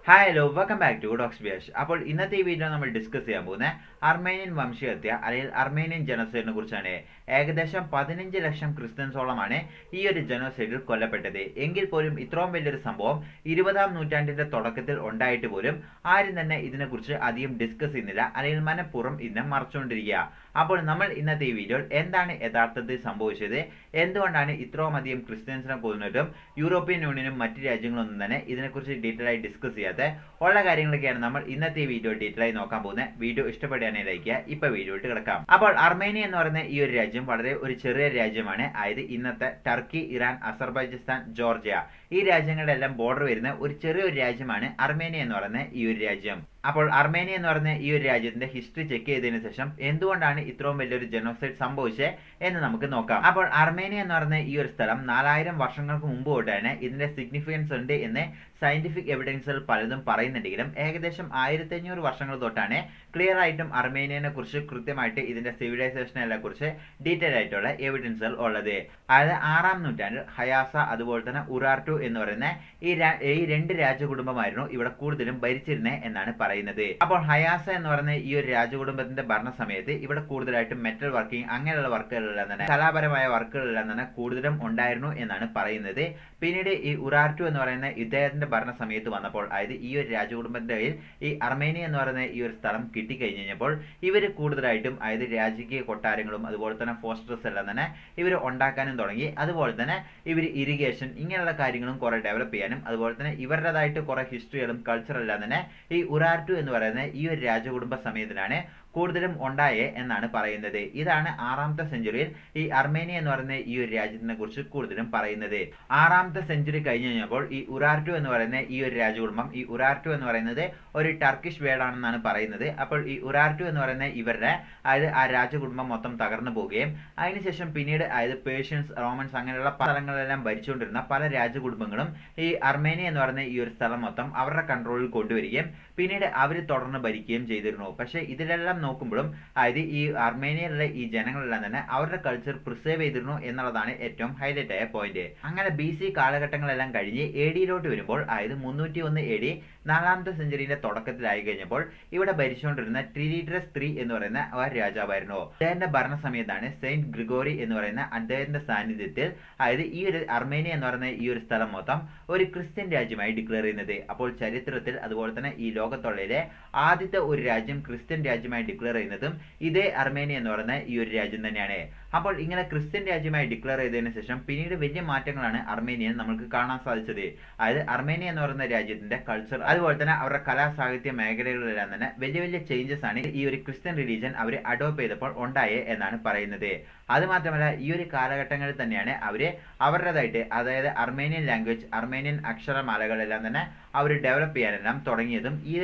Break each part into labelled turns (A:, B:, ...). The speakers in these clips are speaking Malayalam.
A: Hi hello welcome back to docs Biyash. അപ്പോൾ ഇന്നത്തെ ഈ വീഡിയോ നമ്മൾ ഡിസ്കസ് ചെയ്യാൻ പോകുന്നത് അർമേനിയൻ വംശഹത്യ അല്ലെങ്കിൽ അർമേനിയൻ ജനോസൈഡിനെ കുറിച്ചാണ്. ഏകദേശം 15 ലക്ഷം ക്രിസ്ത്യൻസോളമാണ് ഈ ഒരു ജനോസൈഡിൽ കൊല്ലപ്പെട്ടത്. എങ്കിൽ പോലും ഇത്രയും വലിയൊരു സംഭവം 20-ാം നൂറ്റാണ്ടിന്റെ തുടക്കത്തിൽ ഉണ്ടായിട്ട് പോലും ആരും തന്നെ ഇതിനെക്കുറിച്ച് അധികം ഡിസ്കസ് ചെയ്യുന്നില്ല, അല്ലെങ്കിൽ മനഃപൂർവ്വം ഇതിനെ മറച്ചുകൊണ്ടിരിക്കുക. അപ്പോൾ നമ്മൾ ഇന്നത്തെ ഈ വീഡിയോയിൽ എന്താണ് യഥാർത്ഥത്തിൽ സംഭവിച്ചത്, എന്തുകൊണ്ടാണ് ഇത്രയും അധികം ക്രിസ്ത്യൻസിനെ കൊല്ലുന്നതും യൂറോപ്യൻ യൂണിയനും മറ്റ് രാജ്യങ്ങളൊന്നും തന്നെ ഇതിനെക്കുറിച്ച് ഡീറ്റെയിൽ ആയി ഡിസ്കസ് ചെയ്യാത്ത ഉള്ള കാര്യങ്ങളൊക്കെയാണ് നമ്മൾ ഇന്നത്തെ ഈ വീഡിയോ ഡീറ്റെയിൽ ആയി നോക്കാൻ പോകുന്നത്. വീഡിയോ ഇഷ്ടപ്പെടുകയാണെങ്കിൽ ലൈക്ക് ചെയ്യുക. ഇപ്പൊ വീഡിയോയിട്ട് കിടക്കാം. അപ്പോൾ അർമേനിയ എന്ന് പറയുന്ന ഈ ഒരു രാജ്യം വളരെ ഒരു ചെറിയ രാജ്യമാണ്. അതായത് ഇന്നത്തെ ടർക്കി, ഇറാൻ, അസർബൈജാൻ, ജോർജിയ ഈ രാജ്യങ്ങളുടെ എല്ലാം ബോർഡർ വരുന്ന ഒരു ചെറിയൊരു രാജ്യമാണ് അർമേനിയ എന്ന് പറയുന്ന ഈ ഒരു രാജ്യം. അപ്പോൾ അർമേനിയ എന്ന് പറയുന്ന ഈ ഒരു രാജ്യത്തിന്റെ ഹിസ്റ്ററി ചെക്ക് ചെയ്തതിനു ശേഷം എന്തുകൊണ്ടാണ് ഇത്രയും വലിയൊരു ജനോസൈഡ് സംഭവിച്ചത് എന്ന് നമുക്ക് നോക്കാം. അപ്പോൾ അർമേനിയ എന്ന് പറയുന്ന ഈ ഒരു സ്ഥലം 4000 വർഷങ്ങൾക്ക് മുമ്പ് തൊട്ടാണ് ഇതിന്റെ സിഗ്നിഫിക്കൻസ് ഉണ്ട് എന്ന് സയന്റിഫിക് എവിഡൻസുകൾ പലതും പറയുന്നുണ്ടെങ്കിലും ഏകദേശം 1500 വർഷങ്ങൾ തൊട്ടാണ് ക്ലിയർ ആയിട്ടും അർമേനിയനെ കുറിച്ച് കൃത്യമായിട്ട് ഇതിന്റെ സിവിലൈസേഷനെ കുറിച്ച് ഡീറ്റെയിൽ ആയിട്ടുള്ള എവിഡൻസുകൾ ഉള്ളത്. അതായത് 6-ാം നൂറ്റാണ്ടിൽ ഹയാസ അതുപോലെ തന്നെ ഉറാർട്ടു എന്ന് പറയുന്ന ഈ രണ്ട് രാജകുടുംബമായിരുന്നു ഇവിടെ കൂടുതലും ഭരിച്ചിരുന്നത് എന്നാണ് പറയുന്നത്. അപ്പോൾ ഹയാസ എന്ന് പറയുന്ന ഈ ഒരു രാജകുടുംബത്തിന്റെ ഭരണ സമയത്ത് ഇവിടെ കൂടുതലായിട്ടും മെറ്റൽ വർക്കിംഗ് അങ്ങനെയുള്ള വർക്കുകളെല്ലാം തന്നെ കലാപരമായ വർക്കുകളെല്ലാം തന്നെ കൂടുതലും ഉണ്ടായിരുന്നു എന്നാണ് പറയുന്നത്. പിന്നീട് ഈ ഉറാർട്ടു എന്ന് പറയുന്ന ഇദ്ദേഹത്തിന്റെ ഭരണ സമയത്ത് വന്നപ്പോൾ, അതായത് ഈ ഒരു രാജകുടുംബത്തിന്റെ കയ്യിൽ ഈ അർമേനിയ എന്ന് പറയുന്ന ഈ ഒരു സ്ഥലം കിട്ടിക്കഴിഞ്ഞപ്പോൾ ഇവർ കൂടുതലായിട്ടും അതായത് രാജകീയ കൊട്ടാരങ്ങളും അതുപോലെ തന്നെ ഫോസ്റ്റേഴ്സ് എല്ലാം തന്നെ ഇവർ ഉണ്ടാക്കാനും തുടങ്ങി. അതുപോലെ തന്നെ ഇവർ ഇറിഗേഷൻ ഇങ്ങനെയുള്ള കാര്യങ്ങളും കുറെ ഡെവലപ്പ് ചെയ്യാനും അതുപോലെ തന്നെ ഇവരുടേതായിട്ട് കുറെ ഹിസ്റ്ററികളും കൾച്ചറെല്ലാം തന്നെ ഈ ഉറാർട്ടു എന്ന് പറയുന്ന ഈ ഒരു രാജകുടുംബ സമയത്തിലാണ് കൂടുതലും ഉണ്ടായേ എന്നാണ് പറയുന്നത്. ഇതാണ് 6ാമത്തെ സെഞ്ചുറിയിൽ ഈ അർമേനിയ എന്ന് പറയുന്ന ഈ ഒരു രാജ്യത്തിനെ കുറിച്ച് കൂടുതലും പറയുന്നത്. 6ാമത്തെ സെഞ്ചുറി കഴിഞ്ഞ് കഴിഞ്ഞപ്പോൾ ഈ ഉറാർട്ടു എന്ന് പറയുന്ന ഈ ഒരു രാജകുടുംബം, ഈ ഉറാർട്ടു എന്ന് പറയുന്നത് ഒരു ടർക്കിഷ് വേർഡാണെന്നാണ് പറയുന്നത്. അപ്പോൾ ഈ ഉറാർട്ടു എന്ന് പറയുന്ന ഇവരുടെ അതായത് ആ രാജകുടുംബം മൊത്തം തകർന്നു പോവുകയും അതിനുശേഷം പിന്നീട് അതായത് പേർഷ്യൻസ്, റോമൻസ് അങ്ങനെയുള്ള സ്ഥലങ്ങളെല്ലാം ഭരിച്ചുകൊണ്ടിരുന്ന പല രാജകുടുംബങ്ങളും ഈ അർമേനിയ എന്ന് പറയുന്ന ഈ ഒരു സ്ഥലം മൊത്തം അവരുടെ കൺട്രോളിൽ കൊണ്ടുവരികയും പിന്നീട് അവർ തുടർന്ന് ഭരിക്കുകയും ചെയ്തിരുന്നു. പക്ഷേ ഇതിലെല്ലാം നോക്കുമ്പോഴും അതായത് ഈ അർമേനിയയിലെ ഈ ജനങ്ങളെല്ലാം തന്നെ അവരുടെ കൾച്ചർ പ്രിസേർവ് ചെയ്തിരുന്നു എന്നുള്ളതാണ് ഏറ്റവും ഹൈലൈറ്റ് ആയ പോയിന്റ്. അങ്ങനെ BC കാലഘട്ടങ്ങളെല്ലാം കഴിഞ്ഞ് AD-യിലോട്ട് വരുമ്പോൾ, അതായത് 301 AD 4ാമത്തെ സെഞ്ചുറിയുടെ തുടക്കത്തിലായി കഴിഞ്ഞപ്പോൾ ഇവിടെ ഭരിച്ചുകൊണ്ടിരുന്ന ട്രിനിഡ്രസ് III എന്ന് പറയുന്ന ഒരു രാജാവായിരുന്നു. അദ്ദേഹത്തിന്റെ ഭരണ സമയത്താണ് സെയിന്റ് ഗ്രിഗോറി എന്ന് പറയുന്ന അദ്ദേഹത്തിന്റെ സാന്നിധ്യത്തിൽ അതായത് ഈ ഒരു അർമേനിയ എന്ന് പറയുന്ന ഈ ഒരു സ്ഥലം മൊത്തം ഒരു ക്രിസ്ത്യൻ രാജ്യമായി ഡിക്ലെയർ ചെയ്യുന്നത്. അപ്പോൾ ചരിത്രത്തിൽ അതുപോലെ തന്നെ ഈ ലോകത്തുള്ളതിലെ ആദ്യത്തെ ഒരു രാജ്യം ക്രിസ്ത്യൻ രാജ്യമായി ഡിക്ലെയർ ചെയ്യുന്നതും ഇതേ അർമേനിയ എന്ന് പറയുന്ന ഈ ഒരു രാജ്യം തന്നെയാണ്. അപ്പോൾ ഇങ്ങനെ ക്രിസ്ത്യൻ രാജ്യമായി ഡിക്ലെയർ ചെയ്തതിനു ശേഷം പിന്നീട് വലിയ മാറ്റങ്ങളാണ് അർമേനിയയിൽ നമുക്ക് കാണാൻ സാധിച്ചത്. അതായത് അർമേനിയ എന്ന് പറയുന്ന രാജ്യത്തിന്റെ കൾച്ചർ അതുപോലെ തന്നെ അവരുടെ കലാ സാഹിത്യ മേഖലകളിലെല്ലാം തന്നെ വലിയ വലിയ ചേഞ്ചസ് ആണ് ഈ ഒരു ക്രിസ്ത്യൻ റിലീജിയൻ അവർ അഡോപ്റ്റ് ചെയ്തപ്പോൾ ഉണ്ടായേ എന്നാണ് പറയുന്നത്. അത് മാത്രമല്ല ഈ ഒരു കാലഘട്ടങ്ങളിൽ തന്നെയാണ് അവര് അവരുടേതായിട്ട് അതായത് അർമേനിയൻ ലാംഗ്വേജ്, അർമേനിയൻ അക്ഷരമാലകളെല്ലാം തന്നെ അവർ ഡെവലപ്പ് ചെയ്യാനെല്ലാം തുടങ്ങിയതും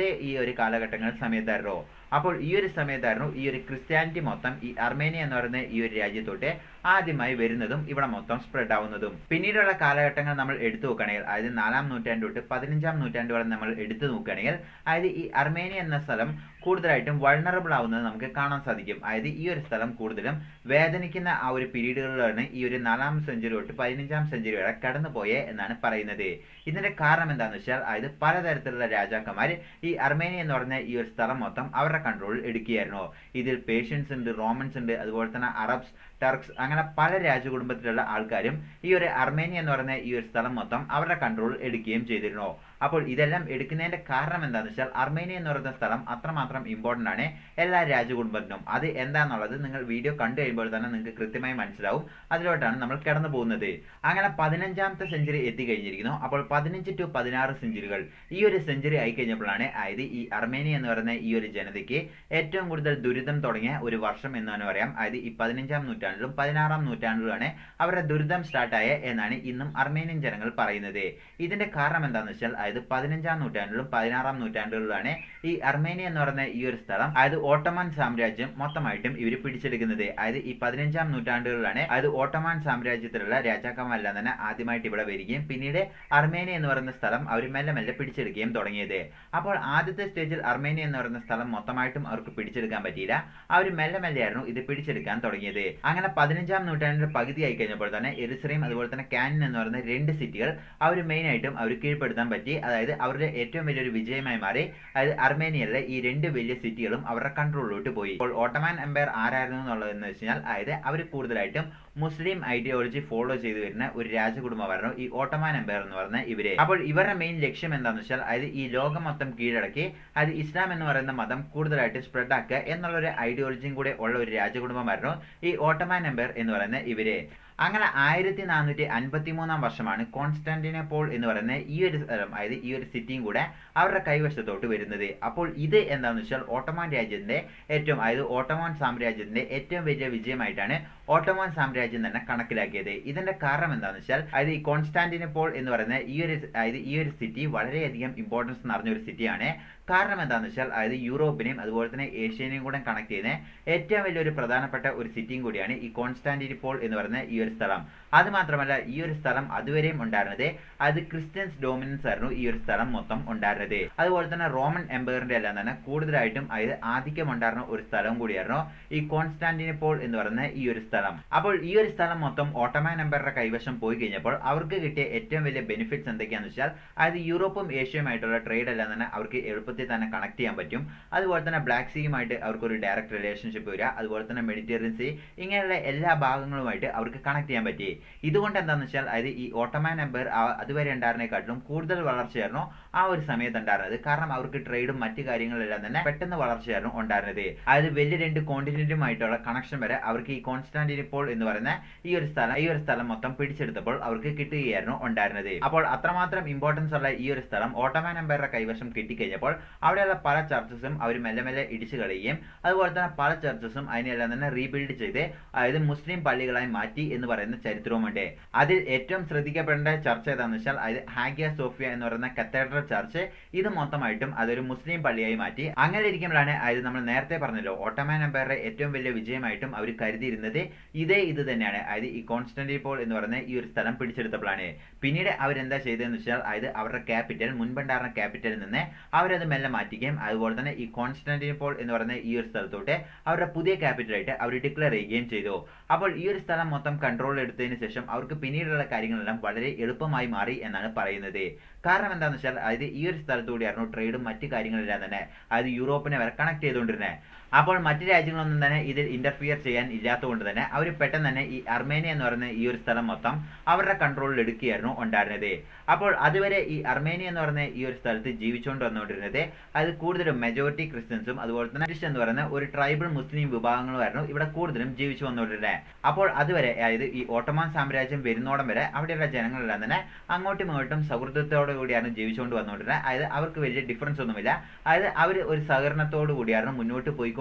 A: ഈ ഒരു കാലഘട്ടങ്ങൾ സമയത്തായിരുന്നു. അപ്പോൾ ഈ ഒരു സമയത്തായിരുന്നു ഈ ഒരു ക്രിസ്ത്യാനിറ്റി മൊത്തം ഈ അർമേനിയ എന്ന് പറയുന്ന ഈ ഒരു രാജ്യത്തോട്ട് ആദ്യമായി വരുന്നതും ഇവിടെ മൊത്തം സ്പ്രെഡ് ആവുന്നതും. പിന്നീടുള്ള കാലഘട്ടങ്ങൾ നമ്മൾ എടുത്തു നോക്കുകയാണെങ്കിൽ, അതായത് 4ാം നൂറ്റാണ്ട് തൊട്ട് 15ാം നൂറ്റാണ്ട് വരെ നമ്മൾ എടുത്തു നോക്കുകയാണെങ്കിൽ അതായത് ഈ അർമേനിയ എന്ന സ്ഥലം കൂടുതലായിട്ടും വൾണറബിൾ ആവുന്നത് നമുക്ക് കാണാൻ സാധിക്കും. അതായത് ഈ ഒരു സ്ഥലം കൂടുതലും വേദനിക്കുന്ന ആ ഒരു പീരീഡുകളിലാണ് ഈ ഒരു 4ാം സെഞ്ചുറി തൊട്ട് 15ാം സെഞ്ചുറി വരെ കടന്നുപോയേ എന്നാണ് പറയുന്നത്. ഇതിന്റെ കാരണം എന്താണെന്ന് വെച്ചാൽ അതായത് പലതരത്തിലുള്ള രാജാക്കന്മാർ ഈ അർമേനിയ എന്ന് പറഞ്ഞ ഈ ഒരു സ്ഥലം മൊത്തം അവരുടെ കൺട്രോളിൽ എടുക്കുകയായിരുന്നു. ഇതിൽ പേർഷ്യൻസ് ഉണ്ട്, റോമൻസ് ഉണ്ട്, അതുപോലെ തന്നെ അറബ്സ്, ടർക്സ് അങ്ങനെ പല രാജകുടുംബത്തിലുള്ള ആൾക്കാരും ഈ ഒരു അർമേനിയ എന്ന് പറയുന്ന ഈ ഒരു സ്ഥലം മൊത്തം അവരുടെ കൺട്രോളിൽ എടുക്കുകയും ചെയ്തിരുന്നു. അപ്പോൾ ഇതെല്ലാം എടുക്കുന്നതിന്റെ കാരണം എന്താണെന്ന് വെച്ചാൽ അർമേനിയ എന്ന് പറയുന്ന സ്ഥലം അത്രമാത്രം ഇമ്പോർട്ടന്റ് ആണ് എല്ലാ രാജകുടുംബത്തിനും. അത് എന്താണെന്നുള്ളത് നിങ്ങൾ വീഡിയോ കണ്ടു കഴിയുമ്പോൾ തന്നെ നിങ്ങൾക്ക് കൃത്യമായി മനസ്സിലാവും. അതിലോട്ടാണ് നമ്മൾ കടന്നു പോകുന്നത്. അങ്ങനെ 15ാമത്തെ സെഞ്ചുറി എത്തിക്കഴിഞ്ഞിരിക്കുന്നു. അപ്പോൾ 15 to 16 സെഞ്ചുറികൾ ഈ ഒരു സെഞ്ചുറി ആയി കഴിഞ്ഞപ്പോഴാണ് അതായത് ഈ അർമേനിയ എന്ന് പറയുന്ന ഈ ഒരു ജനതയ്ക്ക് ഏറ്റവും കൂടുതൽ ദുരിതം തുടങ്ങിയ ഒരു വർഷം എന്ന് തന്നെ പറയാം. അതായത് ഈ 15ാം നൂറ്റാണ്ടിലും 16ാം നൂറ്റാണ്ടിലുമാണ് അവരുടെ ദുരിതം സ്റ്റാർട്ടായ എന്നാണ് ഇന്നും അർമേനിയൻ ജനങ്ങൾ പറയുന്നത്. ഇതിന്റെ കാരണം എന്താണെന്ന് വെച്ചാൽ അതായത് 15ാം നൂറ്റാണ്ടിലും 16ാം നൂറ്റാണ്ടുകളിലാണ് ഈ അർമേനിയ എന്ന് പറയുന്ന ഈ ഒരു സ്ഥലം അതായത് ഓട്ടോമൻ സാമ്രാജ്യം മൊത്തമായിട്ടും ഇവർ പിടിച്ചെടുക്കുന്നത്. അതായത് ഈ 15ാം നൂറ്റാണ്ടുകളിലാണ് അതായത് ഓട്ടോമൻ സാമ്രാജ്യത്തിലുള്ള രാജാക്കന്മാരെല്ലാം തന്നെ ആദ്യമായിട്ട് ഇവിടെ വരികയും പിന്നീട് അർമേനിയ എന്ന് പറയുന്ന സ്ഥലം അവർ മെല്ലെ മെല്ലെ പിടിച്ചെടുക്കുകയും തുടങ്ങിയത്. അപ്പോൾ ആദ്യത്തെ സ്റ്റേജിൽ അർമേനിയ എന്ന് പറയുന്ന സ്ഥലം മൊത്തമായിട്ടും അവർക്ക് പിടിച്ചെടുക്കാൻ പറ്റിയില്ല. അവർ മെല്ലെ മെല്ലെയായിരുന്നു ഇത് പിടിച്ചെടുക്കാൻ തുടങ്ങിയത്. അങ്ങനെ 15ാം നൂറ്റാണ്ടിന്റെ പകുതി ആയി കഴിഞ്ഞപ്പോൾ തന്നെ എരിസ്രയും അതുപോലെ തന്നെ കാനിൻ എന്ന് പറയുന്ന 2 സിറ്റികൾ അവർ മെയിൻ ആയിട്ടും അവർ കീഴ്പ്പെടുത്താൻ പറ്റി. അതായത് അവരുടെ ഏറ്റവും വലിയൊരു വിജയമായി മാറി. അതായത് അർമേനിയയിലെ ഈ 2 വലിയ സിറ്റികളും അവരുടെ കൺട്രോളിലോട്ട് പോയി. അപ്പോൾ ഓട്ടോമൻ എംപയർ ആരായിരുന്നു എന്നുള്ളതെന്ന് വെച്ച് കഴിഞ്ഞാൽ അതായത് അവർ കൂടുതലായിട്ടും മുസ്ലിം ഐഡിയോളജി ഫോളോ ചെയ്തു വരുന്ന ഒരു രാജകുടുംബമായിരുന്നു ഈ ഓട്ടോമൻ എംപയർ എന്ന് പറയുന്ന ഇവര്. അപ്പോൾ ഇവരുടെ മെയിൻ ലക്ഷ്യം എന്താണെന്ന് വെച്ചാൽ അതായത് ഈ ലോകം മൊത്തം കീഴടക്കി അത് ഇസ്ലാം എന്ന് പറയുന്ന മതം കൂടുതലായിട്ട് സ്പ്രെഡ് ആക്കുക എന്നുള്ളൊരു ഐഡിയോളജിയും കൂടെ ഉള്ള ഒരു രാജകുടുംബമായിരുന്നു ഈ ഓട്ടോമൻ എംപയർ എന്ന് പറയുന്ന ഇവര്. അങ്ങനെ 1453 വർഷമാണ് കോൺസ്റ്റാന്റിനോപ്പിൾ എന്ന് പറയുന്ന ഈ ഒരു സ്ഥലം, അതായത് ഈ ഒരു സിറ്റിയും കൂടെ അവരുടെ കൈവശത്തോട്ട് വരുന്നത്. അപ്പോൾ ഇത് എന്താണെന്ന് വെച്ചാൽ ഓട്ടോമൻ രാജ്യത്തിന്റെ അതായത് ഓട്ടോമൻ സാമ്രാജ്യത്തിന്റെ ഏറ്റവും വലിയ വിജയമായിട്ടാണ് ഓട്ടോമൻ സാമ്രാജ്യം തന്നെ കണക്കിലാക്കിയത്. ഇതിന്റെ കാരണം എന്താണെന്ന് വെച്ചാൽ അതായത് ഈ കോൺസ്റ്റാന്റിനോപ്പിൾ എന്ന് പറയുന്ന ഈ ഒരു സിറ്റി വളരെയധികം ഇമ്പോർട്ടൻസ് നിറഞ്ഞ ഒരു സിറ്റിയാണ്. കാരണം എന്താണെന്ന് വെച്ചാൽ അതായത് യൂറോപ്പിനെയും അതുപോലെ തന്നെ ഏഷ്യനെയും കൂടെ കണക്ട് ചെയ്യുന്ന ഏറ്റവും വലിയൊരു പ്രധാനപ്പെട്ട ഒരു സിറ്റിയും കൂടിയാണ് ഈ കോൺസ്റ്റാന്റിനോപ്പിൾ എന്ന് പറയുന്ന ഈ ഒരു സ്ഥലം. അത് മാത്രമല്ല ഈ ഒരു സ്ഥലം അതുവരെയും ഉണ്ടായിരുന്നത് അത് ക്രിസ്ത്യൻസ് ഡോമിനൻസ് ആയിരുന്നു ഈ ഒരു സ്ഥലം മൊത്തം ഉണ്ടായിരുന്നത്. അതുപോലെ തന്നെ റോമൻ എംപയറിന്റെ എല്ലാം തന്നെ കൂടുതലായിട്ടും അതായത് ആധിക്യം ഉണ്ടായിരുന്ന ഒരു സ്ഥലവും കൂടിയായിരുന്നു ഈ കോൺസ്റ്റാന്റിനോപ്പിൾ എന്ന് പറയുന്ന ഈ ഒരു സ്ഥലം. അപ്പോൾ ഈ ഒരു സ്ഥലം മൊത്തം ഓട്ടോമൻ എംപയറുടെ കൈവശം പോയി കഴിഞ്ഞപ്പോൾ അവർക്ക് കിട്ടിയ ഏറ്റവും വലിയ ബെനിഫിറ്റ്സ് എന്തൊക്കെയാണെന്ന് വെച്ചാൽ അതായത് യൂറോപ്പും ഏഷ്യയുമായിട്ടുള്ള ട്രേഡ് എല്ലാം തന്നെ അവർക്ക് എളുപ്പത്തിൽ തന്നെ കണക്ട് ചെയ്യാൻ പറ്റും. അതുപോലെ തന്നെ ബ്ലാക്ക് സീയുമായിട്ട് അവർക്ക് ഒരു ഡയറക്റ്റ് റിലേഷൻഷിപ്പ് വരിക. അതുപോലെ തന്നെ മെഡിറ്ററേനിയൻ സീ ഇങ്ങനെയുള്ള എല്ലാ ഭാഗങ്ങളുമായിട്ട് അവർക്ക് കണക്ട് ചെയ്യാൻ പറ്റി. ഇതുകൊണ്ട് എന്താണെന്ന് വെച്ചാൽ അതായത് ഈ ഓട്ടോമൻ എംപയർ അതുവരെ ഉണ്ടായിരുന്നേക്കാട്ടിലും കൂടുതൽ വളർച്ചയായിരുന്നു ആ ഒരു സമയത്ത് ഉണ്ടായിരുന്നത്. കാരണം അവർക്ക് ട്രേഡും മറ്റു കാര്യങ്ങളെല്ലാം തന്നെ പെട്ടെന്ന് വളർച്ചയായിരുന്നു ഉണ്ടായിരുന്നത്. അതായത് വലിയ 2 കോണ്ടിനെന്റുമായിട്ടുള്ള കണക്ഷൻ വരെ അവർക്ക് ഈ കോൺസ്റ്റാന്റിനോപ്പിൾ എന്ന് പറയുന്ന ഈ ഒരു സ്ഥലം മൊത്തം പിടിച്ചെടുത്തപ്പോൾ അവർക്ക് കിട്ടുകയായിരുന്നു ഉണ്ടായിരുന്നത്. അപ്പോൾ അത്രമാത്രം ഇമ്പോർട്ടൻസ് ഉള്ള ഈ ഒരു സ്ഥലം ഓട്ടോമൻ എംപയറുടെ കൈവശം കിട്ടിക്കഴിഞ്ഞപ്പോൾ അവിടെയുള്ള പല ചർച്ചസും അവർ മെല്ലെ മെല്ലെ ഇടിച്ചു കളയുകയും അതുപോലെ തന്നെ പല ചർച്ചസും അതിനെല്ലാം തന്നെ റീബിൽഡ് ചെയ്ത് അതായത് മുസ്ലിം പള്ളികളായി മാറ്റി എന്ന് പറയുന്ന ചരിത്രവുമുണ്ട്. അതിൽ ഏറ്റവും ശ്രദ്ധിക്കപ്പെടേണ്ട ചർച്ച ഏതാണെന്ന് വെച്ചാൽ അതായത് ഹാഗിയ സോഫിയ എന്ന് പറയുന്ന കത്തീഡ്രൽ ചർച്ച് ഇത് മൊത്തമായിട്ടും അതൊരു മുസ്ലിം പള്ളിയായി മാറ്റി. അങ്ങനെ ഇരിക്കുമ്പോഴാണ് അതായത് നമ്മൾ നേരത്തെ പറഞ്ഞല്ലോ ഓട്ടോമൻ എംപയറുടെ ഏറ്റവും വലിയ വിജയമായിട്ടും അവർ കരുതിയിരുന്നത് ഇത് തന്നെയാണ്. അതായത് ഈ കോൺസ്റ്റാന്റിനോപ്പിൾ എന്ന് പറയുന്ന ഈ ഒരു സ്ഥലം പിടിച്ചെടുത്തപ്പോഴാണ്. പിന്നീട് അവരെന്താ ചെയ്തതെന്ന് വെച്ചാൽ അതായത് അവരുടെ ക്യാപിറ്റൽ മുൻപുണ്ടായിരുന്ന ക്യാപിറ്റലിൽ നിന്ന് അവരത് മെല്ലെ മാറ്റുകയും അതുപോലെ തന്നെ ഈ കോൺസ്റ്റാന്റിനോപ്പിൾ എന്ന് പറയുന്ന ഈ ഒരു സ്ഥലത്തോട്ട് അവരുടെ പുതിയ ക്യാപിറ്റലായിട്ട് അവർ ഡിക്ലെയർ ചെയ്യുകയും ചെയ്തു. അപ്പോൾ ഈ ഒരു സ്ഥലം മൊത്തം കൺട്രോൾ എടുത്തതിന് ശേഷം അവർക്ക് പിന്നീടുള്ള കാര്യങ്ങളെല്ലാം വളരെ എളുപ്പമായി മാറി എന്നാണ് പറയുന്നത്. കാരണം എന്താണെന്ന് വെച്ചാൽ അതായത് ഈ ഒരു സ്ഥലത്തൂടെയായിരുന്നു ട്രേഡും മറ്റു കാര്യങ്ങളെല്ലാം തന്നെ അതായത് യൂറോപ്പിനെ വരെ കണക്ട് ചെയ്തുകൊണ്ടിരുന്നത്. അപ്പോൾ മറ്റു രാജ്യങ്ങളൊന്നും തന്നെ ഇതിൽ ഇന്റർഫിയർ ചെയ്യാൻ ഇല്ലാത്തതുകൊണ്ട് തന്നെ അവർ പെട്ടെന്ന് തന്നെ ഈ അർമേനിയ എന്ന് പറയുന്ന ഈ ഒരു സ്ഥലം മൊത്തം അവരുടെ കൺട്രോളിൽ എടുക്കുകയായിരുന്നു ഉണ്ടായിരുന്നത്. അപ്പോൾ അതുവരെ ഈ അർമേനിയ എന്ന് പറയുന്ന ഈ ഒരു സ്ഥലത്ത് ജീവിച്ചുകൊണ്ട് വന്നുകൊണ്ടിരുന്നത് അത് കൂടുതലും മെജോറിറ്റി ക്രിസ്ത്യൻസും അതുപോലെ തന്നെ ക്രിസ്ത്യൻ എന്ന് പറയുന്ന ഒരു ട്രൈബൽ മുസ്ലിം വിഭാഗങ്ങളുമായിരുന്നു ഇവിടെ കൂടുതലും ജീവിച്ചു വന്നുകൊണ്ടിരുന്നത്. അപ്പോൾ അതുവരെ അതായത് ഈ ഓട്ടോമൻ സാമ്രാജ്യം വരുന്നോടം വരെ അവിടെയുള്ള ജനങ്ങളെല്ലാം തന്നെ അങ്ങോട്ടും ഇങ്ങോട്ടും സൗഹൃദത്തോടു കൂടിയാണ് ജീവിച്ചുകൊണ്ട് വന്നുകൊണ്ടിരുന്നത്. അതായത് അവർക്ക് വലിയ ഡിഫറൻസ് ഒന്നുമില്ല. അതായത് അവർ ഒരു സഹകരണത്തോടു കൂടിയാണ് മുന്നോട്ട് പോയിക്കൊണ്ടിരുന്നത്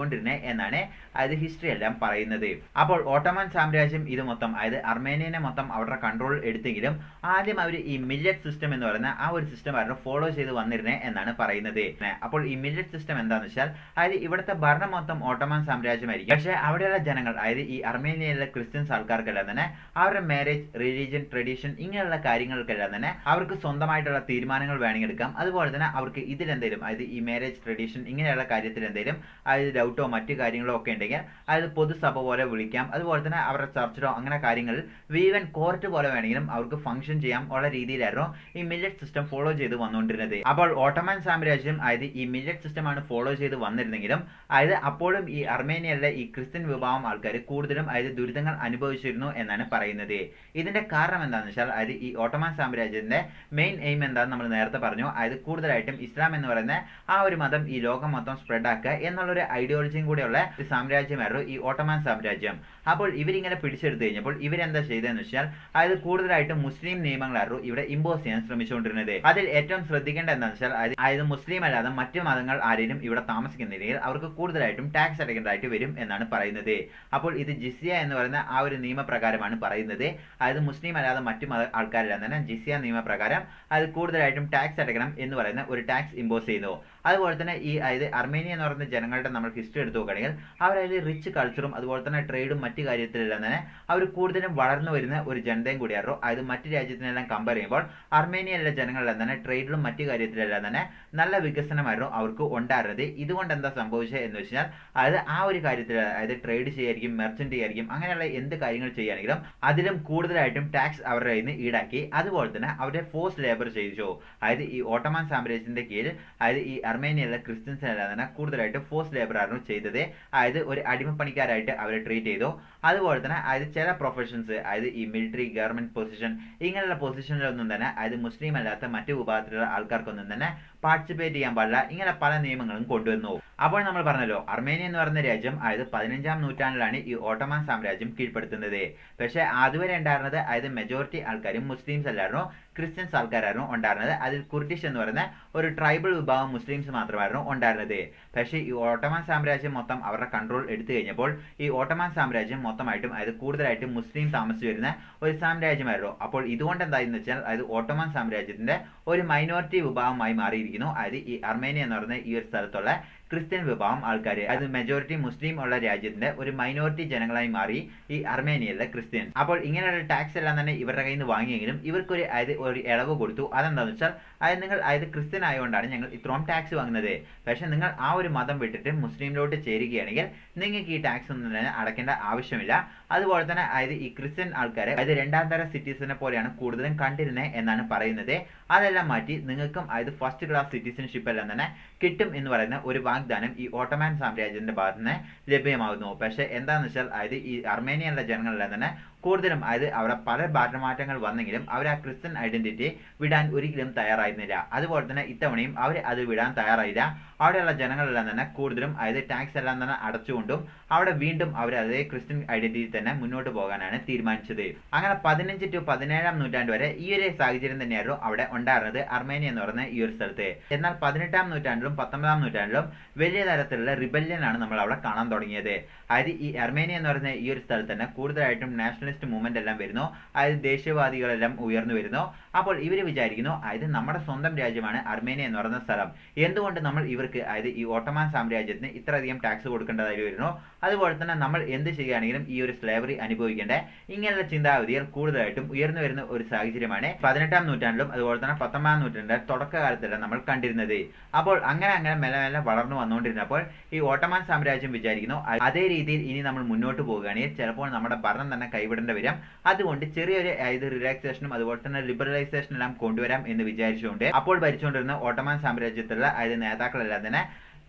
A: എന്നാണ് അതായത് ഹിസ്റ്ററി എല്ലാം പറയുന്നത്. അപ്പോൾ ഓട്ടോമൻ സാമ്രാജ്യം ഇത് മൊത്തം അതായത് അർമേനിയനെ മൊത്തം അവരുടെ കൺട്രോൾ എടുത്തെങ്കിലും ആദ്യം അവർ ഈ മില്ലറ്റ് സിസ്റ്റം എന്ന് പറയുന്ന ആ ഒരു സിസ്റ്റം ആയിരുന്നു ഫോളോ ചെയ്ത് വന്നിരുന്നത് എന്നാണ് പറയുന്നത്. അപ്പോൾ ഈ മില്ലറ്റ് സിസ്റ്റം എന്താണെന്ന് വെച്ചാൽ അതായത് ഇവിടുത്തെ ഭരണം മൊത്തം ഓട്ടോമൻ സാമ്രാജ്യമായിരിക്കും. പക്ഷേ അവിടെയുള്ള ജനങ്ങൾ അതായത് ഈ അർമേനിയയിലെ ക്രിസ്ത്യൻസ് ആൾക്കാർക്കെല്ലാം തന്നെ അവരുടെ മാരേജ്, റിലീജിയൻ, ട്രഡീഷൻ ഇങ്ങനെയുള്ള കാര്യങ്ങൾക്കെല്ലാം തന്നെ അവർക്ക് സ്വന്തമായിട്ടുള്ള തീരുമാനങ്ങൾ വേണമെങ്കിൽ എടുക്കാം. അതുപോലെ തന്നെ അവർക്ക് ഇതിലെന്തെങ്കിലും അതായത് ഈ മാരേജ്, ട്രഡീഷൻ ഇങ്ങനെയുള്ള കാര്യത്തിൽ എന്തെങ്കിലും അതായത് ഡൗട്ടോ മറ്റു കാര്യങ്ങളോ ഒക്കെ ഉണ്ടെങ്കിൽ അതായത് പൊതുസഭ പോലെ വിളിക്കാം. അതുപോലെ തന്നെ അവരുടെ ചർച്ചിലോ അങ്ങനെ കാര്യങ്ങളിൽ ഈവൻ കോർട്ട് പോലെ വേണമെങ്കിലും അവർക്ക് ഫംഗ്ഷൻ ചെയ്യാം ഉള്ള രീതിയിലായിരുന്നു ഈ മില്ലറ്റ് സിസ്റ്റം ഫോളോ ചെയ്ത് വന്നുകൊണ്ടിരുന്നത്. അപ്പോൾ ഓട്ടോമൻ സാമ്രാജ്യം അതായത് ഈ മില്ലറ്റ് സിസ്റ്റം ആണ് ഫോളോ ചെയ്ത് വന്നിരുന്നെങ്കിലും അതായത് അപ്പോഴും ഈ അർമേനിയയിലെ ഈ ക്രിസ്ത്യൻ വിഭാഗം ആൾക്കാർ കൂടുതലും അതായത് ദുരിതങ്ങൾ അനുഭവിച്ചിരുന്നു എന്നാണ് പറയുന്നത്. ഇതിന്റെ കാരണം എന്താണെന്ന് വെച്ചാൽ അതായത് ഈ ഓട്ടോമൻ സാമ്രാജ്യത്തിന്റെ മെയിൻ എയിം എന്താണെന്ന് നമ്മൾ നേരത്തെ പറഞ്ഞു. അതായത് കൂടുതലായിട്ടും ഇസ്ലാം എന്ന് പറയുന്ന ആ ഒരു മതം ഈ ലോകം മൊത്തം സ്പ്രെഡ് ആക്കുക എന്നുള്ളൊരു ഐഡിയോളജിയും കൂടെയുള്ള ഒരു സാമ്രാജ്യമായിരുന്നു ഈ ഓട്ടോമൻ സാമ്രാജ്യം. അപ്പോൾ ഇവരിങ്ങനെ പിടിച്ചെടുത്തു കഴിഞ്ഞപ്പോൾ ഇവരെന്താ ചെയ്തതെന്ന് വെച്ചാൽ അതായത് കൂടുതലായിട്ടും മുസ്ലിം നിയമങ്ങളായിരുന്നു ഇവിടെ ഇമ്പോസ് ചെയ്യാൻ ശ്രമിച്ചുകൊണ്ടിരുന്നത്. അതിൽ ഏറ്റവും ശ്രദ്ധിക്കേണ്ട എന്താണെന്ന് വെച്ചാൽ അതായത് മുസ്ലിം അല്ലാതെ മറ്റു മതങ്ങൾ ആരെങ്കിലും ഇവിടെ താമസിക്കുന്നില്ലെങ്കിൽ അവർക്ക് കൂടുതലായിട്ടും ടാക്സ് അടയ്ക്കേണ്ടതായിട്ട് വരും എന്നാണ് പറയുന്നത്. അപ്പോൾ ഇത് ജിസിയ എന്ന് പറയുന്ന ആ ഒരു നിയമപ്രകാരമാണ് പറയുന്നത്. അതായത് മുസ്ലിം അല്ലാതെ മറ്റു മത ആൾക്കാരെല്ലാം തന്നെ ജിസിയ നിയമപ്രകാരം അത് കൂടുതലായിട്ടും ടാക്സ് അടയ്ക്കണം എന്ന് പറയുന്ന ഒരു ടാക്സ് ഇമ്പോസ് ചെയ്യുന്നു. അതുപോലെ തന്നെ ഈ അതായത് അർമേനിയ എന്ന് പറയുന്ന ജനങ്ങളുടെ നമ്മൾ ഹിസ്റ്ററി എടുത്ത് നോക്കുകയാണെങ്കിൽ അവരതിൽ റിച്ച് കൾച്ചറും അതുപോലെ തന്നെ ട്രേഡും മറ്റു കാര്യത്തിലെല്ലാം തന്നെ അവർ കൂടുതലും വളർന്നു വരുന്ന ഒരു ജനതയും കൂടിയായിരുന്നു. അതായത് മറ്റു രാജ്യത്തിനെല്ലാം കമ്പയർ ചെയ്യുമ്പോൾ അർമേനിയയിലെ ജനങ്ങളെല്ലാം തന്നെ ട്രേഡിലും മറ്റു കാര്യത്തിലെല്ലാം തന്നെ നല്ല വികസനമായിരുന്നു അവർക്ക് ഉണ്ടായിരുന്നത്. ഇതുകൊണ്ട് എന്താ സംഭവിച്ചത് എന്ന് വെച്ചാൽ അതായത് ആ ഒരു കാര്യത്തിൽ അതായത് ട്രേഡ് ചെയ്യായിരിക്കും, മെർച്ചന്റ് ചെയ്യായിരിക്കും, അങ്ങനെയുള്ള എന്ത് കാര്യങ്ങൾ ചെയ്യുകയാണെങ്കിലും അതിലും കൂടുതലായിട്ടും ടാക്സ് അവരുടെ കയ്യിൽ നിന്ന് ഈടാക്കി. അതുപോലെ തന്നെ അവരെ ഫോഴ്സ് ലേബർ ചെയ്യിച്ചു. അതായത് ഈ ഓട്ടോമൻ സാമ്രാജ്യത്തിന്റെ കീഴിൽ അതായത് ഈ അർമേനിയയിലെ ക്രിസ്ത്യൻസിനെല്ലാം തന്നെ കൂടുതലായിട്ട് ഫോഴ്സ് ലേബർ ആയിരുന്നു ചെയ്തത്. അതായത് ഒരു അടിമപ്പണിക്കാരായിട്ട് അവരെ ട്രീറ്റ് ചെയ്തു. അതുപോലെ തന്നെ അതായത് ചില പ്രൊഫഷൻസ് അതായത് ഈ മിലിറ്ററി, ഗവൺമെന്റ് പൊസിഷൻ ഇങ്ങനെയുള്ള പൊസിഷനിലൊന്നും തന്നെ അതായത് മുസ്ലിം അല്ലാത്ത മറ്റു വിഭാഗത്തിലുള്ള ആൾക്കാർക്കൊന്നും തന്നെ പാർട്ടിസിപ്പേറ്റ് ചെയ്യാൻ പാടില്ല. ഇങ്ങനെ പല നിയമങ്ങളും കൊണ്ടുവന്നു. അപ്പോൾ നമ്മൾ പറഞ്ഞല്ലോ അർമേനിയ എന്ന് പറയുന്ന രാജ്യം അതായത് 15ാം നൂറ്റാണ്ടിലാണ് ഈ ഓട്ടോമൻ സാമ്രാജ്യം കീഴ്പ്പെടുത്തുന്നത്. പക്ഷേ അതുവരെ ഉണ്ടായിരുന്നത് അതായത് മെജോറിറ്റി ആൾക്കാരും മുസ്ലിംസ് അല്ലായിരുന്നു, ക്രിസ്ത്യൻസ് ആൾക്കാരായിരുന്നു ഉണ്ടായിരുന്നത്. അതിൽ കുർഡിഷ് എന്ന് പറയുന്ന ഒരു ട്രൈബൽ വിഭാഗം മുസ്ലിംസ് മാത്രമായിരുന്നു ഉണ്ടായിരുന്നത്. പക്ഷേ ഈ ഓട്ടോമൻ സാമ്രാജ്യം മൊത്തം അവരുടെ കൺട്രോൾ എടുത്തു കഴിഞ്ഞപ്പോൾ ഈ ഓട്ടോമൻ സാമ്രാജ്യം മൊത്തമായിട്ടും അതായത് കൂടുതലായിട്ടും മുസ്ലിം താമസിച്ചു വരുന്ന ഒരു സാമ്രാജ്യമായിരുന്നു. അപ്പോൾ ഇതുകൊണ്ട് എന്തായെന്ന് വെച്ചാൽ അതായത് ഓട്ടോമൻ സാമ്രാജ്യത്തിന്റെ ഒരു മൈനോറിറ്റി വിഭാഗമായി മാറിയിരിക്കുന്നു. അതായത് ഈ അർമേനിയ എന്ന് പറയുന്ന ഈ ഒരു സ്ഥലത്തുള്ള ക്രിസ്ത്യൻ വിഭാഗം ആൾക്കാർ, അത് മെജോറിറ്റി മുസ്ലിം ഉള്ള രാജ്യത്തിന്റെ ഒരു മൈനോറിറ്റി ജനങ്ങളായി മാറി ഈ അർമേനിയയിലെ ക്രിസ്ത്യൻസ്. അപ്പോൾ ഇങ്ങനെയുള്ള ടാക്സ് എല്ലാം തന്നെ ഇവരുടെ കയ്യിൽ നിന്ന് വാങ്ങിയെങ്കിലും ഇവർക്കൊരു അതായത് ഒരു ഇളവ് കൊടുത്തു. അതെന്താണെന്ന് വെച്ചാൽ അതായത് നിങ്ങൾ അതായത് ക്രിസ്ത്യൻ ആയതുകൊണ്ടാണ് ഞങ്ങൾ ഇത്രയും ടാക്സ് വാങ്ങുന്നത്. പക്ഷെ നിങ്ങൾ ആ ഒരു മതം വിട്ടിട്ട് മുസ്ലിമിലോട്ട് ചേരുകയാണെങ്കിൽ നിങ്ങൾക്ക് ഈ ടാക്സ് ഒന്നും തന്നെ അടയ്ക്കേണ്ട ആവശ്യമില്ല. അതുപോലെ തന്നെ അതായത് ഈ ക്രിസ്ത്യൻ ആൾക്കാരെ അതായത് രണ്ടാം തര സിറ്റിസനെ പോലെയാണ് കൂടുതലും കണ്ടിരുന്നത് എന്നാണ് പറയുന്നത്. അതെല്ലാം മാറ്റി നിങ്ങൾക്കും അതായത് ഫസ്റ്റ് ക്ലാസ് സിറ്റിസൺഷിപ്പ് എല്ലാം തന്നെ കിട്ടും എന്ന് പറയുന്ന ഒരു വാഗ്ദാനം ഈ ഓട്ടോമൻ സാമ്രാജ്യത്തിന്റെ ഭാഗത്ത് നിന്ന് ലഭ്യമാകുന്നു. പക്ഷെ എന്താണെന്ന് വെച്ചാൽ അതായത് ഈ അർമേനിയയിലെ ജനങ്ങളെല്ലാം തന്നെ കൂടുതലും അതായത് അവിടെ പല ഭരണമാറ്റങ്ങൾ വന്നെങ്കിലും അവർ ആ ക്രിസ്ത്യൻ ഐഡന്റിറ്റി വിടാൻ ഒരിക്കലും തയ്യാറായിരുന്നില്ല. അതുപോലെ തന്നെ ഇത്തവണയും അവർ അത് വിടാൻ തയ്യാറായില്ല. അവിടെയുള്ള ജനങ്ങളെല്ലാം തന്നെ കൂടുതലും അതായത് ടാക്സ് എല്ലാം തന്നെ അടച്ചുകൊണ്ടും അവിടെ വീണ്ടും അവർ അതേ ക്രിസ്ത്യൻ ഐഡന്റിറ്റി തന്നെ മുന്നോട്ട് പോകാനാണ് തീരുമാനിച്ചത്. അങ്ങനെ 15 to 17ാം നൂറ്റാണ്ട് വരെ ഈ ഒരു സാഹചര്യം തന്നെയായിരുന്നു അവിടെ ഉണ്ടായിരുന്നത് അർമേനിയ എന്ന് പറയുന്ന ഈ ഒരു സ്ഥലത്ത്. എന്നാൽ 18ാം നൂറ്റാണ്ടിലും 19ാം നൂറ്റാണ്ടിലും വലിയ തരത്തിലുള്ള റിബല്യൻ ആണ് നമ്മൾ അവിടെ കാണാൻ തുടങ്ങിയത്. അതായത് ഈ അർമേനിയ എന്ന് പറയുന്ന ഈ ഒരു സ്ഥലത്ത് തന്നെ കൂടുതലായിട്ടും നാഷണലിസ്റ്റ് മൂവ്മെന്റ് എല്ലാം വരുന്നു. അതായത് ദേശീയവാദികളെല്ലാം ഉയർന്നു വരുന്നു. അപ്പോൾ ഇവർ വിചാരിക്കുന്നു അതായത് നമ്മുടെ സ്വന്തം രാജ്യമാണ് അർമേനിയ എന്ന് പറയുന്ന സ്ഥലം, എന്തുകൊണ്ട് നമ്മൾ ഇവർക്ക് അതായത് ഈ ഓട്ടോമൻ സാമ്രാജ്യത്തിന് ഇത്രയധികം ടാക്സ് കൊടുക്കേണ്ടതായി വരുന്നു, അതുപോലെ തന്നെ നമ്മൾ എന്ത് ചെയ്യുകയാണെങ്കിലും ഈ ഒരു സ്ലേവറി അനുഭവിക്കേണ്ട ഇങ്ങനെയുള്ള ചിന്താഗതികൾ കൂടുതലായിട്ടും ഉയർന്നു വരുന്ന ഒരു സാഹചര്യമാണ് 18ാം നൂറ്റാണ്ടിലും അതുപോലെ തന്നെ 19ാം നൂറ്റാണ്ടിന്റെ തുടക്കകാലത്തെല്ലാം നമ്മൾ കണ്ടിരുന്നത്. അപ്പോൾ അങ്ങനെ മെല്ലെ മെല്ലെ വളർന്നു വന്നുകൊണ്ടിരുന്നപ്പോൾ ഈ ഓട്ടോമൻ സാമ്രാജ്യം വിചാരിക്കുന്നു അതേ രീതിയിൽ ഇനി നമ്മൾ മുന്നോട്ട് പോവുകയാണെങ്കിൽ ചിലപ്പോൾ നമ്മുടെ ഭരണം തന്നെ കൈവിടേണ്ടി വരും. അതുകൊണ്ട് ചെറിയൊരു അതായത് റിലാക്സേഷനും അതുപോലെ തന്നെ ലിബറലൈസേഷൻ എല്ലാം കൊണ്ടുവരാം എന്ന് വിചാരിച്ചുകൊണ്ട് അപ്പോൾ ഭരിച്ചുകൊണ്ടിരുന്ന ഓട്ടോമൻ സാമ്രാജ്യത്തിലുള്ള അതായത് നേതാക്കളെല്ലാം തന്നെ